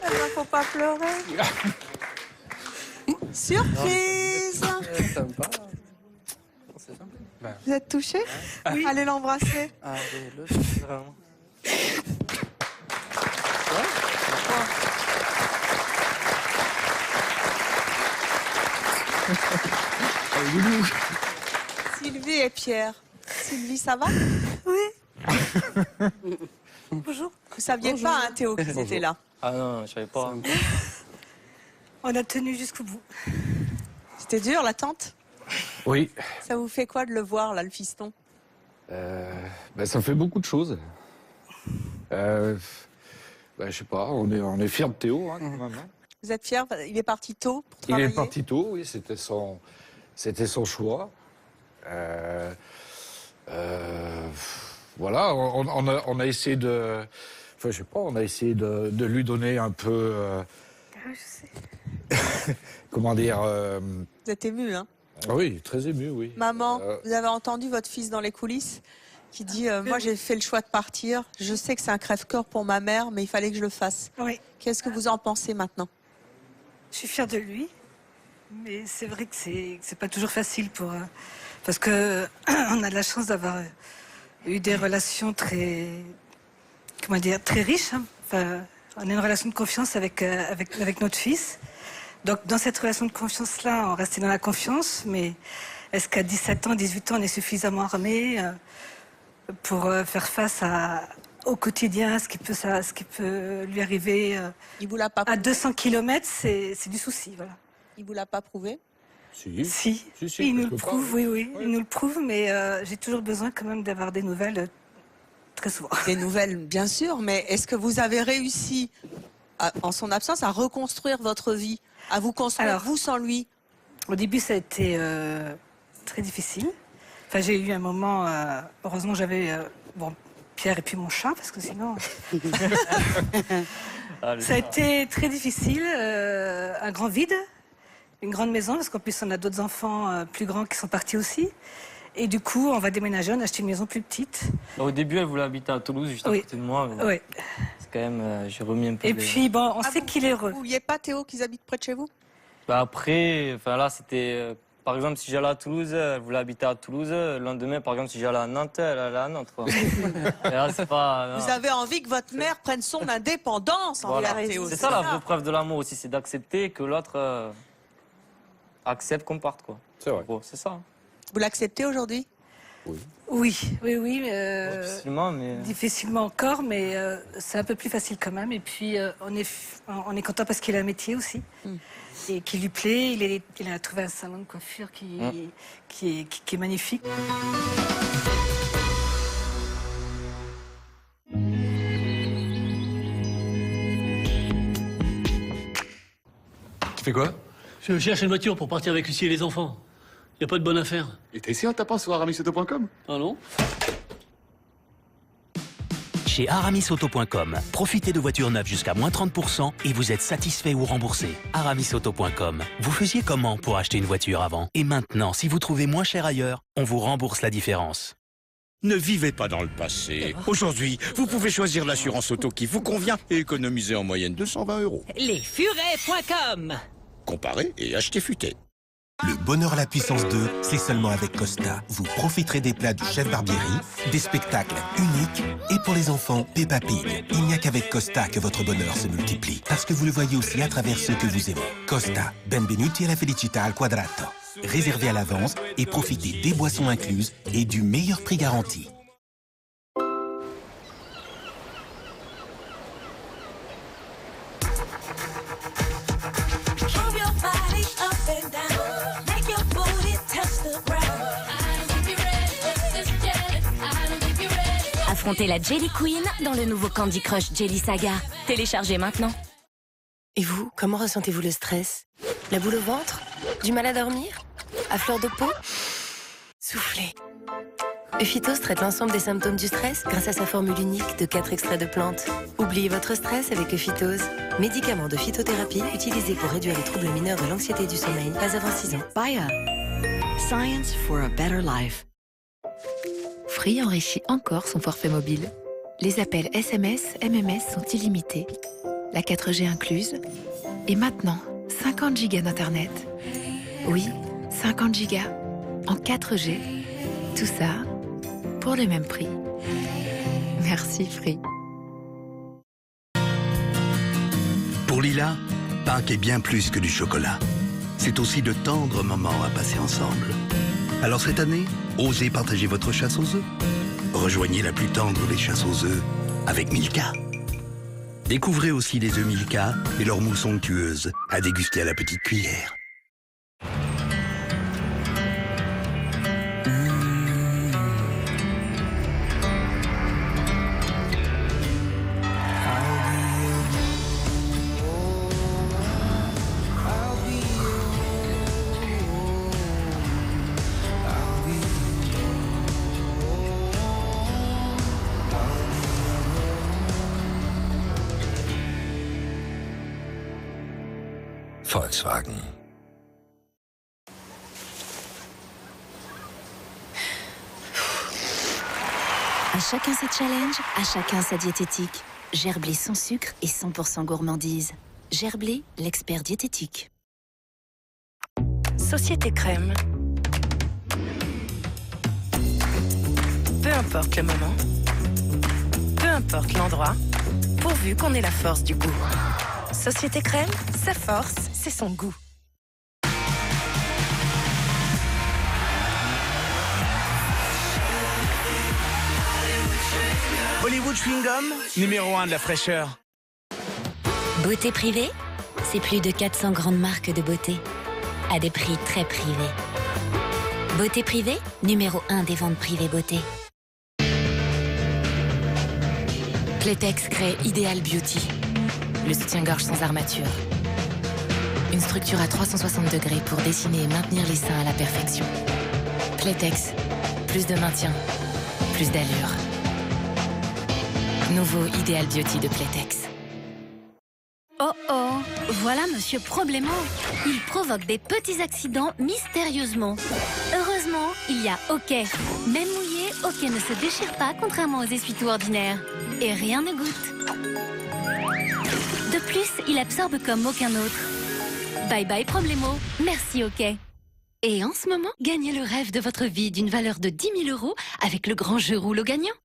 Il faut pas pleurer. Surprise! C'est sympa. C'est sympa. Vous êtes touché? Oui. Allez l'embrasser. Allez, le Vraiment. Sylvie et Pierre. Sylvie, ça va? Oui. Bonjour. Vous saviez pas, hein, Théo, qu'ils étaient là. Ah non, je savais pas. On a tenu jusqu'au bout. C'était dur, l'attente? Oui, Ça vous fait quoi de le voir, là, le fiston? ça fait beaucoup de choses. Je sais pas, on est fiers de Théo, hein, quand même, hein. Vous êtes fiers? Il est parti tôt pour Il travailler? est parti tôt, oui, c'était son choix. Voilà, on a essayé de, enfin, je sais pas, on a essayé de lui donner un peu, Je sais. comment dire, Vous êtes ému, hein? ah oui, très ému, oui. Maman, vous avez entendu votre fils dans les coulisses qui dit moi j'ai fait le choix de partir, je sais que c'est un crève-cœur pour ma mère, mais il fallait que je le fasse. Oui, Qu'est-ce que vous en pensez maintenant? je suis fière de lui. Mais c'est vrai que c'est pas toujours facile parce que on a de la chance d'avoir eu des relations très riches. Hein. Enfin, on a une relation de confiance avec notre fils. Donc dans cette relation de confiance-là, on restait dans la confiance, mais est-ce qu'à 17 ans, 18 ans, on est suffisamment armé pour faire face au quotidien, ce qui peut lui arriver Il vous l'a pas à 200 km, c'est du souci, voilà. Il vous l'a pas prouvé? Si, il nous le prouve, oui, il nous le prouve, mais j'ai toujours besoin quand même d'avoir des nouvelles très souvent. Des nouvelles, bien sûr, mais est-ce que vous avez réussi, en son absence, à reconstruire votre vie, à vous construire, vous, sans lui? Au début, ça a été très difficile. Enfin, j'ai eu un moment, heureusement, j'avais Pierre et puis mon chat, parce que sinon... Ça a été très difficile, un grand vide, une grande maison, parce qu'en plus, on a d'autres enfants plus grands qui sont partis aussi. Et du coup, on va déménager, on a acheté une maison plus petite. Au début, elle voulait habiter à Toulouse, juste à côté de moi. Mais Oui. C'est quand même, j'ai remis un peu. Et puis, bon, on sait qu'il est heureux. Vous vouliez pas, Théo, qu'ils habitent près de chez vous? Bah après, enfin là, c'était. Par exemple, si j'allais à Toulouse, elle voulait habiter à Toulouse. Le lendemain, par exemple, si j'allais à Nantes, elle allait à Nantes. Quoi. Et là, c'est pas, vous avez envie que votre mère prenne son indépendance envers Théo. C'est ça la vraie preuve de l'amour aussi, c'est d'accepter que l'autre accepte qu'on parte. Quoi. C'est vrai. Bon, c'est ça. Vous l'acceptez aujourd'hui? Oui. Difficilement, mais... Difficilement encore, mais c'est un peu plus facile quand même. Et puis, on est content parce qu'il a un métier aussi. Et qui lui plaît. Il a trouvé un salon de coiffure qui est magnifique. Tu fais quoi? Je cherche une voiture pour partir avec Lucie et les enfants. Y a pas de bonne affaire. Et t'as essayé en tapant sur aramisauto.com? Ah non? Chez aramisauto.com, profitez de voitures neuves jusqu'à moins 30% et vous êtes satisfait ou remboursé. aramisauto.com. Vous faisiez comment pour acheter une voiture avant? Et maintenant, si vous trouvez moins cher ailleurs, on vous rembourse la différence. Ne vivez pas dans le passé. Aujourd'hui, vous pouvez choisir l'assurance auto qui vous convient et économiser en moyenne 220 €. Lesfurets.com. Comparez et achetez futé. Le bonheur à la puissance 2, c'est seulement avec Costa. Vous profiterez des plats du chef Barbieri, des spectacles uniques et pour les enfants, Peppa Pig. Il n'y a qu'avec Costa que votre bonheur se multiplie. Parce que vous le voyez aussi à travers ceux que vous aimez. Costa, benvenuti alla felicità al quadrato. Réservez à l'avance et profitez des boissons incluses et du meilleur prix garanti. Affrontez la Jelly Queen dans le nouveau Candy Crush Jelly Saga. Téléchargez maintenant. Et vous, comment ressentez-vous le stress? La boule au ventre? Du mal à dormir? À fleur de peau? Soufflez. Euphytose traite l'ensemble des symptômes du stress grâce à sa formule unique de 4 extraits de plantes. Oubliez votre stress avec Euphytose. Médicament de phytothérapie utilisé pour réduire les troubles mineurs de l'anxiété et du sommeil, pas avant 6 ans. Bayer. Science for a better life. Free enrichit encore son forfait mobile. Les appels SMS, MMS sont illimités. La 4G incluse. Et maintenant, 50 gigas d'Internet. Oui, 50 gigas. En 4G. Tout ça pour le même prix. Merci Free. Pour Lila, Pâques est bien plus que du chocolat. C'est aussi de tendres moments à passer ensemble. Alors cette année, osez partager votre chasse aux œufs. Rejoignez la plus tendre des chasses aux œufs avec Milka. Découvrez aussi les œufs Milka et leur mousse onctueuse à déguster à la petite cuillère. Volkswagen. À chacun sa challenge, à chacun sa diététique. Gerblé sans sucre et 100% gourmandise. Gerblé, l'expert diététique. Société Crème. Peu importe le moment, peu importe l'endroit, pourvu qu'on ait la force du goût. Société Crème, sa force, c'est son goût. Hollywood Chewing Gum, numéro 1 de la fraîcheur. Beauté privée, c'est plus de 400 grandes marques de beauté, à des prix très privés. Beauté privée, numéro 1 des ventes privées beauté. Playtex crée Ideal Beauty, le soutien-gorge sans armature. Une structure à 360 degrés pour dessiner et maintenir les seins à la perfection. Playtex, plus de maintien, plus d'allure. Nouveau Ideal Beauty de Playtex. Oh oh, voilà Monsieur Problémo. Il provoque des petits accidents mystérieusement. Heureusement, il y a OK. Même mouillé, OK ne se déchire pas contrairement aux essuie-tout ordinaires. Et rien ne goûte. De plus, il absorbe comme aucun autre. Bye bye Problémo, merci OK. Et en ce moment, gagnez le rêve de votre vie d'une valeur de 10 000 € avec le grand jeu rouleau gagnant.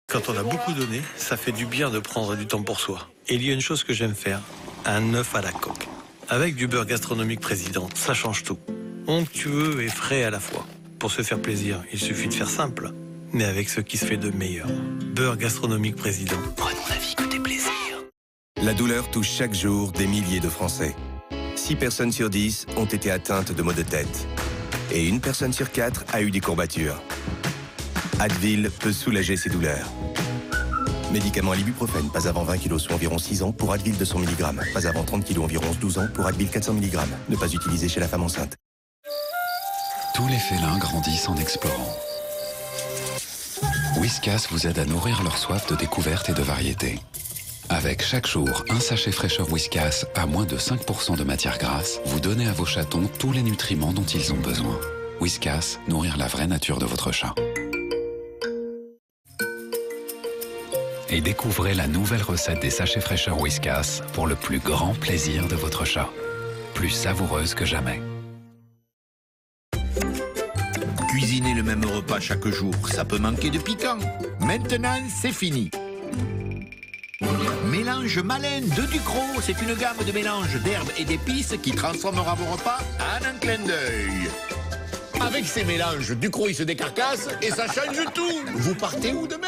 Quand on a beaucoup donné, ça fait du bien de prendre du temps pour soi. Et il y a une chose que j'aime faire, un œuf à la coque. Avec du beurre gastronomique Président, ça change tout. Onctueux et frais à la fois. Pour se faire plaisir, il suffit de faire simple, mais avec ce qui se fait de meilleur. Beurre gastronomique Président. Prenons la vie côté plaisir. La douleur touche chaque jour des milliers de Français. 6 personnes sur 10 ont été atteintes de maux de tête. Et 1 personne sur 4 a eu des courbatures. Advil peut soulager ces douleurs. Médicament à l'ibuprofène, pas avant 20 kg, soit environ 6 ans, pour Advil 200 mg. Pas avant 30 kg, environ 12 ans, pour Advil 400 mg. Ne pas utiliser chez la femme enceinte. Tous les félins grandissent en explorant. Whiskas vous aide à nourrir leur soif de découverte et de variété. Avec chaque jour un sachet fraîcheur Whiskas à moins de 5% de matière grasse, vous donnez à vos chatons tous les nutriments dont ils ont besoin. Whiskas, nourrir la vraie nature de votre chat. Et découvrez la nouvelle recette des sachets fraîcheur Whiskas pour le plus grand plaisir de votre chat. Plus savoureuse que jamais. Cuisiner le même repas chaque jour, ça peut manquer de piquant. Maintenant, c'est fini. Mélange Malin de Ducros, c'est une gamme de mélanges d'herbes et d'épices qui transformera vos repas en un clin d'œil. Avec ces mélanges, Ducros il se décarcasse et ça change tout. Vous partez où demain ?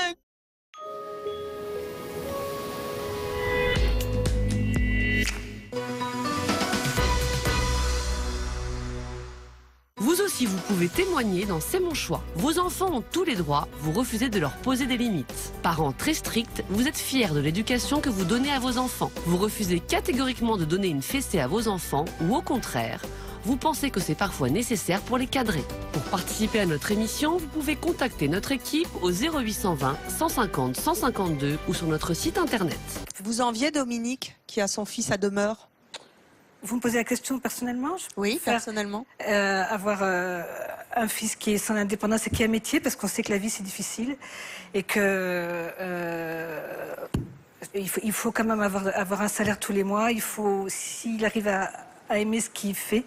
Vous aussi, vous pouvez témoigner dans C'est mon choix. Vos enfants ont tous les droits, vous refusez de leur poser des limites. Parents très stricts, vous êtes fiers de l'éducation que vous donnez à vos enfants. Vous refusez catégoriquement de donner une fessée à vos enfants ou au contraire, vous pensez que c'est parfois nécessaire pour les cadrer. Pour participer à notre émission, vous pouvez contacter notre équipe au 0820 150 152 ou sur notre site internet. Vous enviez Dominique qui a son fils à demeure? Vous me posez la question personnellement? Oui, personnellement. Avoir un fils qui est sans indépendance et qui a un métier, parce qu'on sait que la vie c'est difficile et que il faut quand même avoir un salaire tous les mois. Il faut, s'il arrive à aimer ce qu'il fait,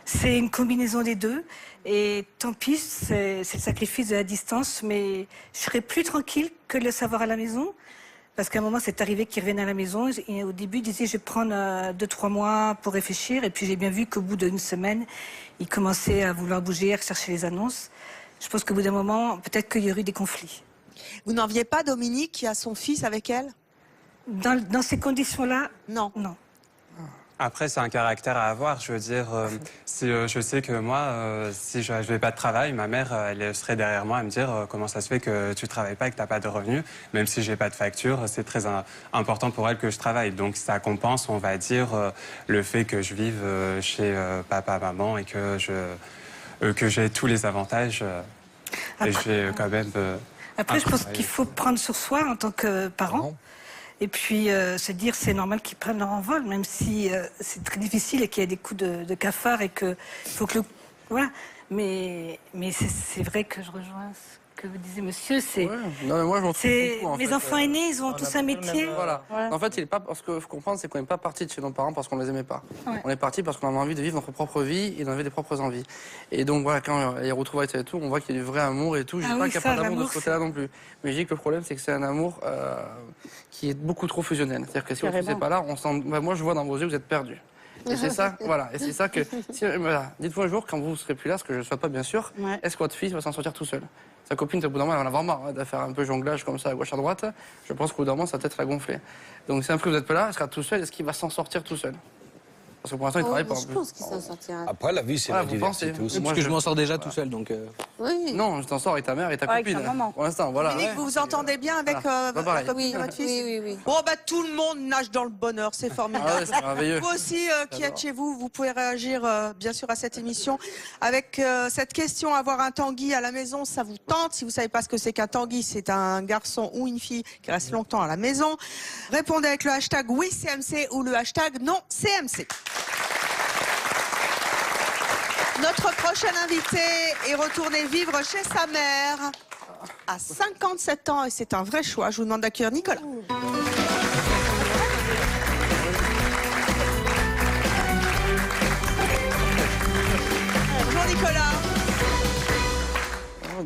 c'est une combinaison des deux. Et tant pis, c'est le sacrifice de la distance, mais je serais plus tranquille que de le savoir à la maison. Parce qu'à un moment, c'est arrivé qu'il revienne à la maison. Et au début, il disait, je vais prendre 2-3 mois pour réfléchir. Et puis, j'ai bien vu qu'au bout d'une semaine, il commençait à vouloir bouger, à rechercher les annonces. Je pense qu'au bout d'un moment, peut-être qu'il y aurait eu des conflits. Vous n'enviez pas Dominique qui a son fils avec elle? Dans ces conditions-là, non. Non. Après, c'est un caractère à avoir. Je veux dire, si je sais que moi, si je n'avais pas de travail, ma mère, elle serait derrière moi à me dire comment ça se fait que tu ne travailles pas et que tu n'as pas de revenus. Même si je n'ai pas de facture, c'est très important pour elle que je travaille. Donc, ça compense, on va dire, le fait que je vive chez papa, maman et que j'ai tous les avantages. Et j'ai quand même... Après, je pense qu'il faut prendre sur soi en tant que parent. Et puis se dire c'est normal qu'ils prennent leur envol, même si c'est très difficile et qu'il y a des coups de cafard et qu'il faut que voilà. Mais c'est vrai que je rejoins ce que vous disiez, monsieur, c'est... Non, mais moi, je m'en trouve beaucoup, en mes fait. enfants aînés, ils ont tous un métier. Voilà. Ouais. En fait, ce qu'il faut comprendre, c'est qu'on n'est pas parti de chez nos parents parce qu'on les aimait pas. Ouais. On est parti parce qu'on avait envie de vivre notre propre vie et d'en vivre des propres envies. Et donc, voilà, quand il y a retrouvailles et tout, on voit qu'il y a du vrai amour et tout. Je dis pas qu'il n'y a pas d'amour de ce côté-là non plus. Mais je dis que le problème, c'est que c'est un amour qui est beaucoup trop fusionnel. C'est-à-dire que si on ne faisait pas là, moi, je vois dans vos yeux, vous êtes perdus. Et c'est ça, voilà. Et c'est ça que, voilà. Dites-vous un jour, quand vous ne serez plus là, ce que je ne souhaite pas bien sûr, est-ce que votre fils va s'en sortir tout seul? Sa copine, au bout d'un moment, elle va en avoir marre de faire un peu jonglage comme ça à gauche à droite. Je pense qu'au bout d'un moment, sa tête va gonfler. Donc si un peu vous n'êtes pas là, il sera tout seul. Est-ce qu'il va s'en sortir tout seul? Parce que pour l'instant, il travaille pas. Je pense qu'il s'en sortira. Après, la vie, c'est la diversité aussi. Parce que je m'en sors déjà tout seul, donc... Oui. Non, je t'en sors avec ta mère et ta copine. Pour l'instant, voilà. Dominique, vous vous entendez bien avec la copine de votre fils? Oui. Bon, bah, tout le monde nage dans le bonheur, c'est formidable. Ah ouais, c'est merveilleux. Vous aussi, qui êtes chez vous, vous pouvez réagir, bien sûr, à cette émission. Avec cette question, avoir un tanguy à la maison, ça vous tente? Si vous ne savez pas ce que c'est qu'un tanguy, c'est un garçon ou une fille qui reste longtemps à la maison. Répondez avec le hashtag WeCMC ou le hashtag NonCMC. Notre prochain invité est retourné vivre chez sa mère à 57 ans et c'est un vrai choix. Je vous demande d'accueillir Nicolas. Bonjour Nicolas.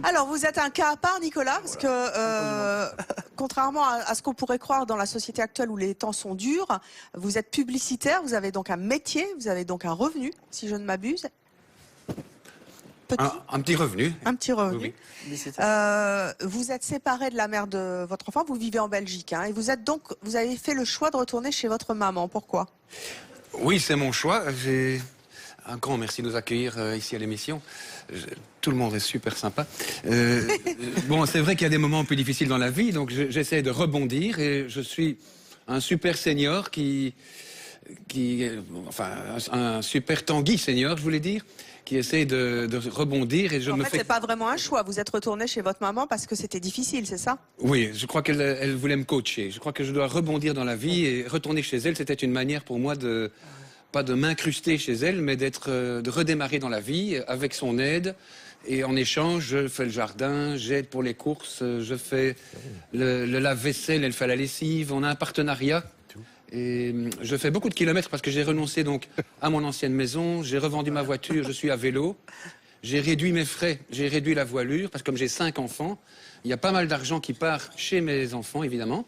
Alors vous êtes un cas à part Nicolas parce que contrairement à ce qu'on pourrait croire dans la société actuelle où les temps sont durs, vous êtes publicitaire, vous avez donc un métier, vous avez donc un revenu si je ne m'abuse. Un petit revenu. Un petit revenu. Oui. Vous êtes séparé de la mère de votre enfant, vous vivez en Belgique, hein, et vous avez fait le choix de retourner chez votre maman. Pourquoi? Oui, c'est mon choix. J'ai un grand merci de nous accueillir ici à l'émission. Tout le monde est super sympa. Bon, c'est vrai qu'il y a des moments plus difficiles dans la vie, donc j'essaie de rebondir et je suis un super senior enfin, un super Tanguy senior, je voulais dire, qui essaie de rebondir et En fait, c'est pas vraiment un choix. Vous êtes retourné chez votre maman parce que c'était difficile, c'est ça? Oui, je crois qu'elle voulait me coacher. Je crois que je dois rebondir dans la vie et retourner chez elle. C'était une manière pour moi pas de m'incruster chez elle, mais de redémarrer dans la vie avec son aide. Et en échange, je fais le jardin, j'aide pour les courses, je fais le lave-vaisselle, elle fait la lessive. On a un partenariat. Et je fais beaucoup de kilomètres parce que j'ai renoncé donc à mon ancienne maison, j'ai revendu ma voiture, je suis à vélo, j'ai réduit mes frais, j'ai réduit la voilure parce que comme j'ai 5 enfants, il y a pas mal d'argent qui part chez mes enfants évidemment.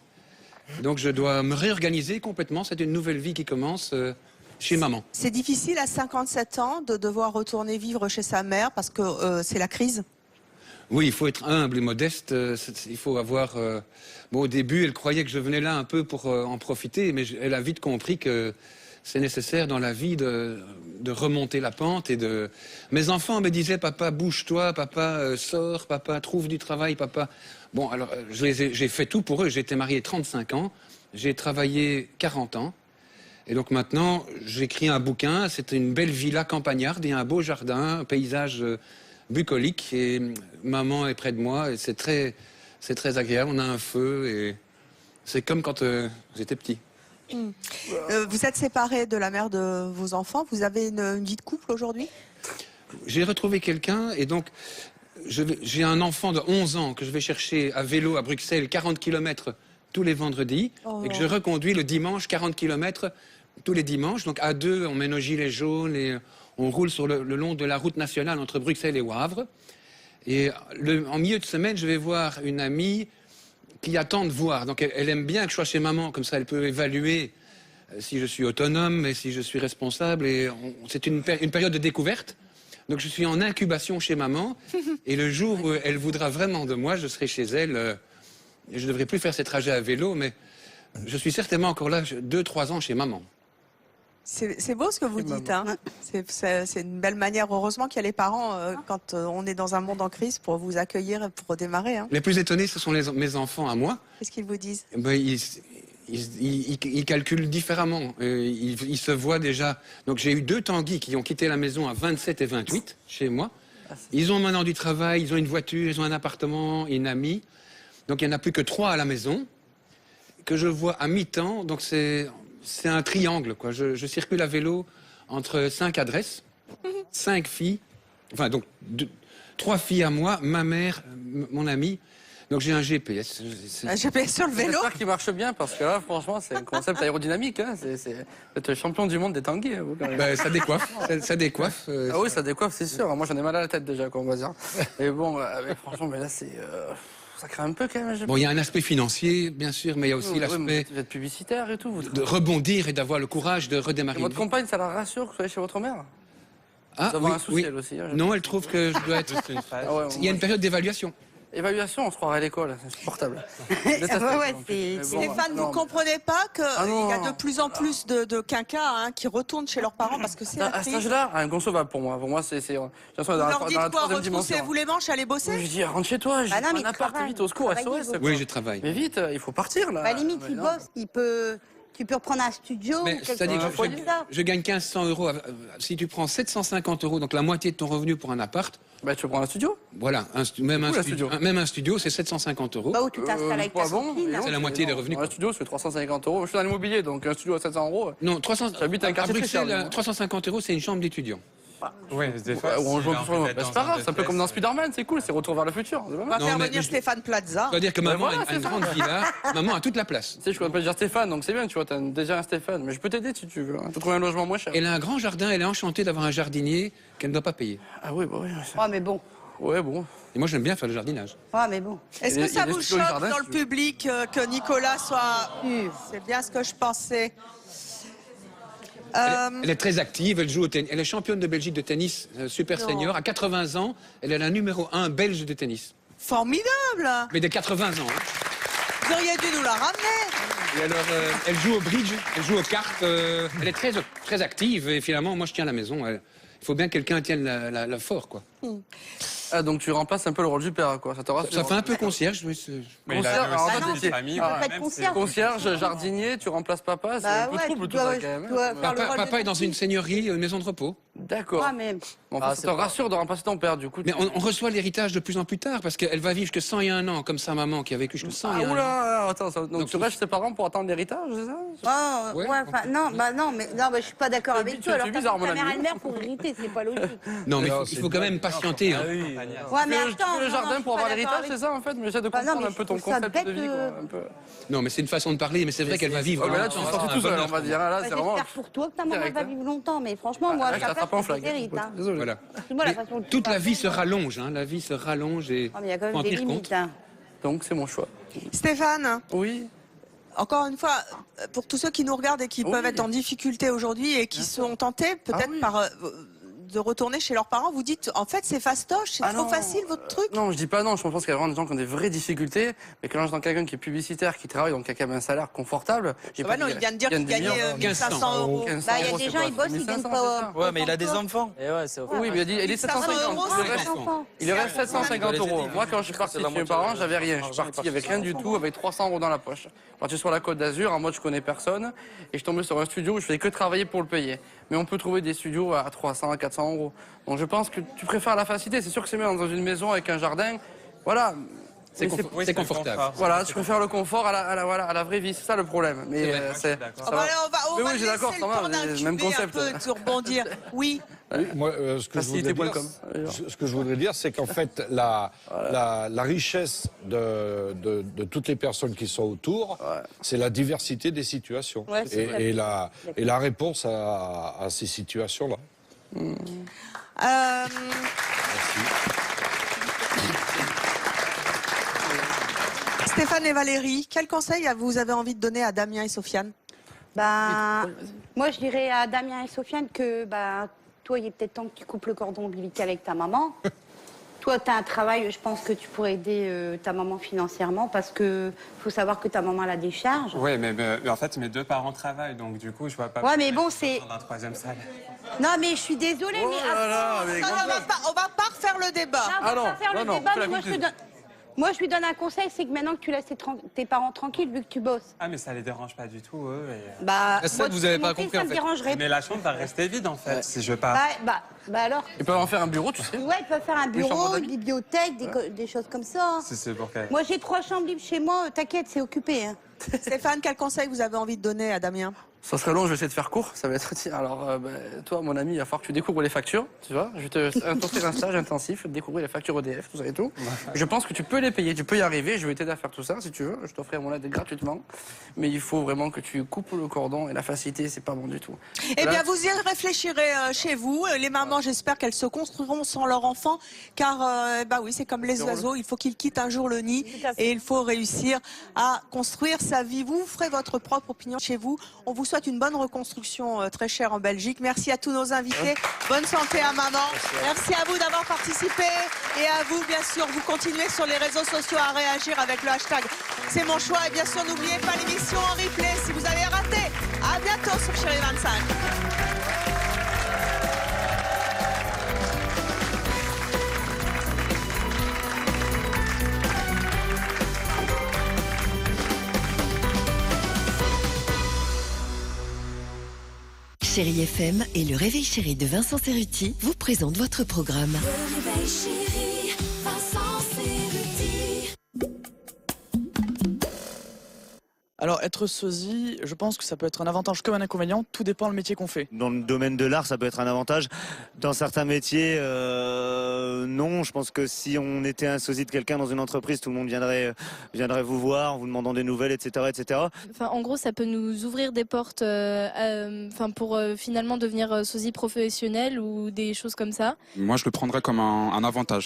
Donc je dois me réorganiser complètement, c'est une nouvelle vie qui commence chez maman. C'est difficile à 57 ans de devoir retourner vivre chez sa mère parce que c'est la crise? Oui, il faut être humble et modeste. Il faut avoir... Bon, au début, elle croyait que je venais là un peu pour en profiter, mais elle a vite compris que c'est nécessaire dans la vie de remonter la pente. Mes enfants me disaient, papa, bouge-toi, papa, sors, papa, trouve du travail, papa. Bon, alors, j'ai fait tout pour eux. J'ai été marié 35 ans, j'ai travaillé 40 ans. Et donc maintenant, j'écris un bouquin. C'est une belle villa campagnarde et un beau jardin, un paysage... bucolique et maman est près de moi et c'est très agréable, on a un feu et c'est comme quand j'étais petit. Vous êtes séparé de la mère de vos enfants, vous avez une vie de couple aujourd'hui? J'ai retrouvé quelqu'un et donc j'ai un enfant de 11 ans que je vais chercher à vélo à Bruxelles 40 km tous les vendredis et que je reconduis le dimanche 40 km tous les dimanches. Donc à deux, on met nos gilets jaunes et on roule sur le long de la route nationale entre Bruxelles et Wavre. Et en milieu de semaine, je vais voir une amie qui attend de voir. Donc elle aime bien que je sois chez maman, comme ça elle peut évaluer si je suis autonome et si je suis responsable. Et c'est une période de découverte. Donc je suis en incubation chez maman. Et le jour où elle voudra vraiment de moi, je serai chez elle. Et je ne devrais plus faire ces trajets à vélo, mais je suis certainement encore là 2-3 ans chez maman. C'est beau ce que vous dites, hein. C'est une belle manière, heureusement qu'il y a les parents quand on est dans un monde en crise pour vous accueillir et pour redémarrer. Hein. Les plus étonnés, ce sont mes enfants à moi. Qu'est-ce qu'ils vous disent? Ils calculent différemment, ils se voient déjà. Donc j'ai eu 2 Tanguy qui ont quitté la maison à 27 et 28 chez moi. Ils ont maintenant du travail, ils ont une voiture, ils ont un appartement, une amie. Donc il n'y en a plus que 3 à la maison que je vois à mi-temps. Donc c'est un triangle, quoi. Je circule à vélo entre 5 adresses, 5 filles, enfin donc 3 filles à moi, ma mère, mon ami. Donc j'ai un GPS. Un GPS sur le vélo. J'espère qu'il marche bien parce que là, franchement, c'est un concept aérodynamique. Hein. Vous êtes champion du monde des tanguis. Hein, vous, quand même. Ça décoiffe. Ça décoiffe. Ah oui, ça décoiffe, c'est sûr. Moi, j'en ai mal à la tête déjà, quoi, on va dire. Et bon, franchement, mais là, ça craint un peu quand même. Bon, il y a un aspect financier, bien sûr, mais il y a aussi l'aspect vous êtes publicitaire et tout. de rebondir et d'avoir le courage de redémarrer. Et votre compagne, ça la rassure que vous soyez chez votre mère? Ah, vous avez un souci, elle aussi. Hein, non, elle trouve que je dois être... Il y a une période d'évaluation. Évaluation, on se croirait à l'école, c'est insupportable. Stéphane, vous comprenez pas qu'il y a de plus en plus de quinquas qui retournent chez leurs parents parce que c'est la À cet crise. âge-là, inconcevable pour moi. Pour moi, c'est Vous leur dites quoi, retroussez-vous les manches, allez bosser? Je dis, rentre chez toi, j'ai un appart, vite, au secours, SOS. Oui, je travaille. Mais vite, il faut partir, là. À la limite, il bosse, tu peux reprendre un studio Mais ou quelque c'est-à-dire chose que comme ça. je gagne 1500 euros. Si tu prends 750 euros, donc la moitié de ton revenu pour un appart... tu prends un studio. Voilà, même un studio, c'est 750 euros. Où tu t'installes avec ta copine. C'est la moitié des revenus. Un studio, c'est 350 euros. Je suis dans l'immobilier, donc un studio à 700 euros. Non, j'habite un quartier à Bruxelles, très cher, 350 euros, c'est une chambre d'étudiant. Oui, des fois, on joue c'est pas grave, c'est un peu comme dans Spider-Man, c'est cool, c'est Retour vers le futur. On va faire venir Stéphane Plaza. C'est-à-dire que maman a une grande villa, maman a toute la place. Tu sais, je peux pas dire Stéphane, donc c'est bien, tu vois, t'as déjà un Stéphane, mais je peux t'aider si tu veux. Tu trouves un logement moins cher. Elle a un grand jardin, elle est enchantée d'avoir un jardinier qu'elle ne doit pas payer. Ah oui, bah oui. Mais bon. Ouais, bon. Et moi, j'aime bien faire le jardinage. Mais bon. Est-ce que ça vous choque dans le public que Nicolas soit... C'est bien ce que je pensais. Elle est très active, elle joue au tennis. Elle est championne de Belgique de tennis super senior. À 80 ans, elle est la numéro 1 belge de tennis. Formidable. Mais de 80 ans. Vous auriez dû nous la ramener. Et alors, elle joue au bridge, elle joue aux cartes. Elle est très, très active et finalement, moi, je tiens la maison. Il faut bien que quelqu'un tienne la fort, quoi. Ah, donc tu remplaces un peu le rôle du père, quoi. Ça te rassure. Ça fait un peu concierge, oui. Concierge, jardinier, tu remplaces papa, c'est un peu trouble tout ça, quand même. Papa est dans une seigneurie, une maison de repos. D'accord. Ça te rassure de remplacer ton père, du coup. Mais on reçoit l'héritage de plus en plus tard, parce qu'elle va vivre jusqu'à 101 ans, comme sa maman qui a vécu jusqu'à 101 ans. Oula, attends, donc tu restes chez tes parents pour attendre l'héritage, c'est ça? Non, mais je suis pas d'accord avec toi. Alors, ta mère et mère pour hériter, c'est pas logique. Non, mais il faut quand même patienter. Mais attends, le jardin pour avoir l'héritage, c'est ça en fait? Mais j'essaie de comprendre un peu ton concept de vie, quoi. Non, mais c'est une façon de parler, mais c'est vrai qu'elle va vivre. Mais là, tu es sorti tout seul, on va dire. J'espère pour toi que ta maman va vivre longtemps, mais franchement, moi, je t'hérite. Voilà. Toute la vie se rallonge, la vie se rallonge et il y a quand même des limites. Donc c'est mon choix. Stéphane. Oui. Encore une fois, pour tous ceux qui nous regardent et qui peuvent être en difficulté aujourd'hui et qui sont tentés peut-être par de retourner chez leurs parents, vous dites en fait c'est fastoche, c'est trop facile votre truc? Non, je dis pas non, je pense qu'il y a vraiment des gens qui ont des vraies difficultés, mais quand j'entends quelqu'un qui est publicitaire, qui travaille, donc qui a quand même un salaire confortable... il vient de dire qu'il gagnait 1500 euros. Il y a des gens, ils bossent, ils gagnent pas... Ouais, mais il a des enfants. Oui, mais il est 750 il reste 750 euros. Moi, quand je suis parti chez mes parents, j'avais rien. Je suis parti avec rien du tout, avec 300 euros dans la poche. Je suis parti sur la Côte d'Azur, en mode je connais personne, et je suis tombé sur un studio où je faisais que travailler pour le payer. Mais on peut trouver des studios à 300, à 400 euros. Donc je pense que tu préfères la facilité. C'est sûr que c'est mieux dans une maison avec un jardin. Voilà. C'est confortable. Voilà, je préfère le confort à la vraie vie. C'est ça le problème. Mais c'est. On va laisser le temps même concept. Un peu de rebondir. Oui. Moi, ce que je voudrais dire, c'est qu'en fait, la richesse de toutes les personnes qui sont autour, c'est la diversité des situations et la réponse à ces situations-là. Stéphane et Valérie, quel conseil vous avez envie de donner à Damien et Sofiane? Moi, je dirais à Damien et Sofiane que toi, il est peut-être temps que tu coupes le cordon ombilical avec ta maman. Toi, tu as un travail, je pense que tu pourrais aider ta maman financièrement parce que faut savoir que ta maman a des charges. Oui, mais en fait, mes deux parents travaillent, donc du coup, je vois pas... Ouais, mais bon, c'est... ...dans un troisième salle. Non, mais je suis désolée, mais... on va pas refaire le débat. Non, on va pas faire le débat, mais moi, je lui donne un conseil, c'est que maintenant que tu laisses tes parents tranquilles, vu que tu bosses. Ah, mais ça les dérange pas du tout, eux. Ça, vous avez pas compris, ça me dérangerait. Mais la chambre va rester vide, en fait, si je pars. Alors. Ils peuvent en faire un bureau, tu sais. Ouais, ils peuvent faire un bureau, une bibliothèque, des choses comme ça. C'est pour quel... Moi, j'ai 3 chambres libres chez moi, t'inquiète, c'est occupé. Stéphane, quel conseil vous avez envie de donner à Damien? Ça serait long, je vais essayer de faire court. Ça va être. Alors, toi, mon ami, il va falloir que tu découvres les factures. Tu vois, je vais t'offrir un stage intensif, découvrir les factures EDF, tout ça et tout. Je pense que tu peux les payer, tu peux y arriver. Je vais t'aider à faire tout ça si tu veux. Je t'offrirai mon aide gratuitement. Mais il faut vraiment que tu coupes le cordon et la facilité, c'est pas bon du tout. Eh bien, vous y réfléchirez chez vous. Les mamans, j'espère qu'elles se construiront sans leur enfant. Car, bah oui, c'est comme les oiseaux. Il faut qu'ils quittent un jour le nid. Et il faut réussir à construire sa vie. Vous ferez votre propre opinion chez vous. On vous souhaite une bonne reconstruction très chère en Belgique. Merci à tous nos invités. Bonne santé à maman. Merci à vous d'avoir participé. Et à vous, bien sûr, vous continuez sur les réseaux sociaux à réagir avec le hashtag C'est mon choix. Et bien sûr, n'oubliez pas l'émission en replay si vous avez raté. À bientôt sur Chérie 25. Chérie FM et le Réveil Chéri de Vincent Cerruti vous présentent votre programme. Le Réveil Chéri, Vincent Cerruti. Alors, être sosie, je pense que ça peut être un avantage comme un inconvénient. Tout dépend le métier qu'on fait. Dans le domaine de l'art, ça peut être un avantage. Dans certains métiers, non. Je pense que si on était un sosie de quelqu'un dans une entreprise, tout le monde viendrait vous voir en vous demandant des nouvelles, etc., etc. Enfin, en gros, ça peut nous ouvrir des portes pour finalement devenir sosie professionnel ou des choses comme ça. Moi, je le prendrais comme un avantage.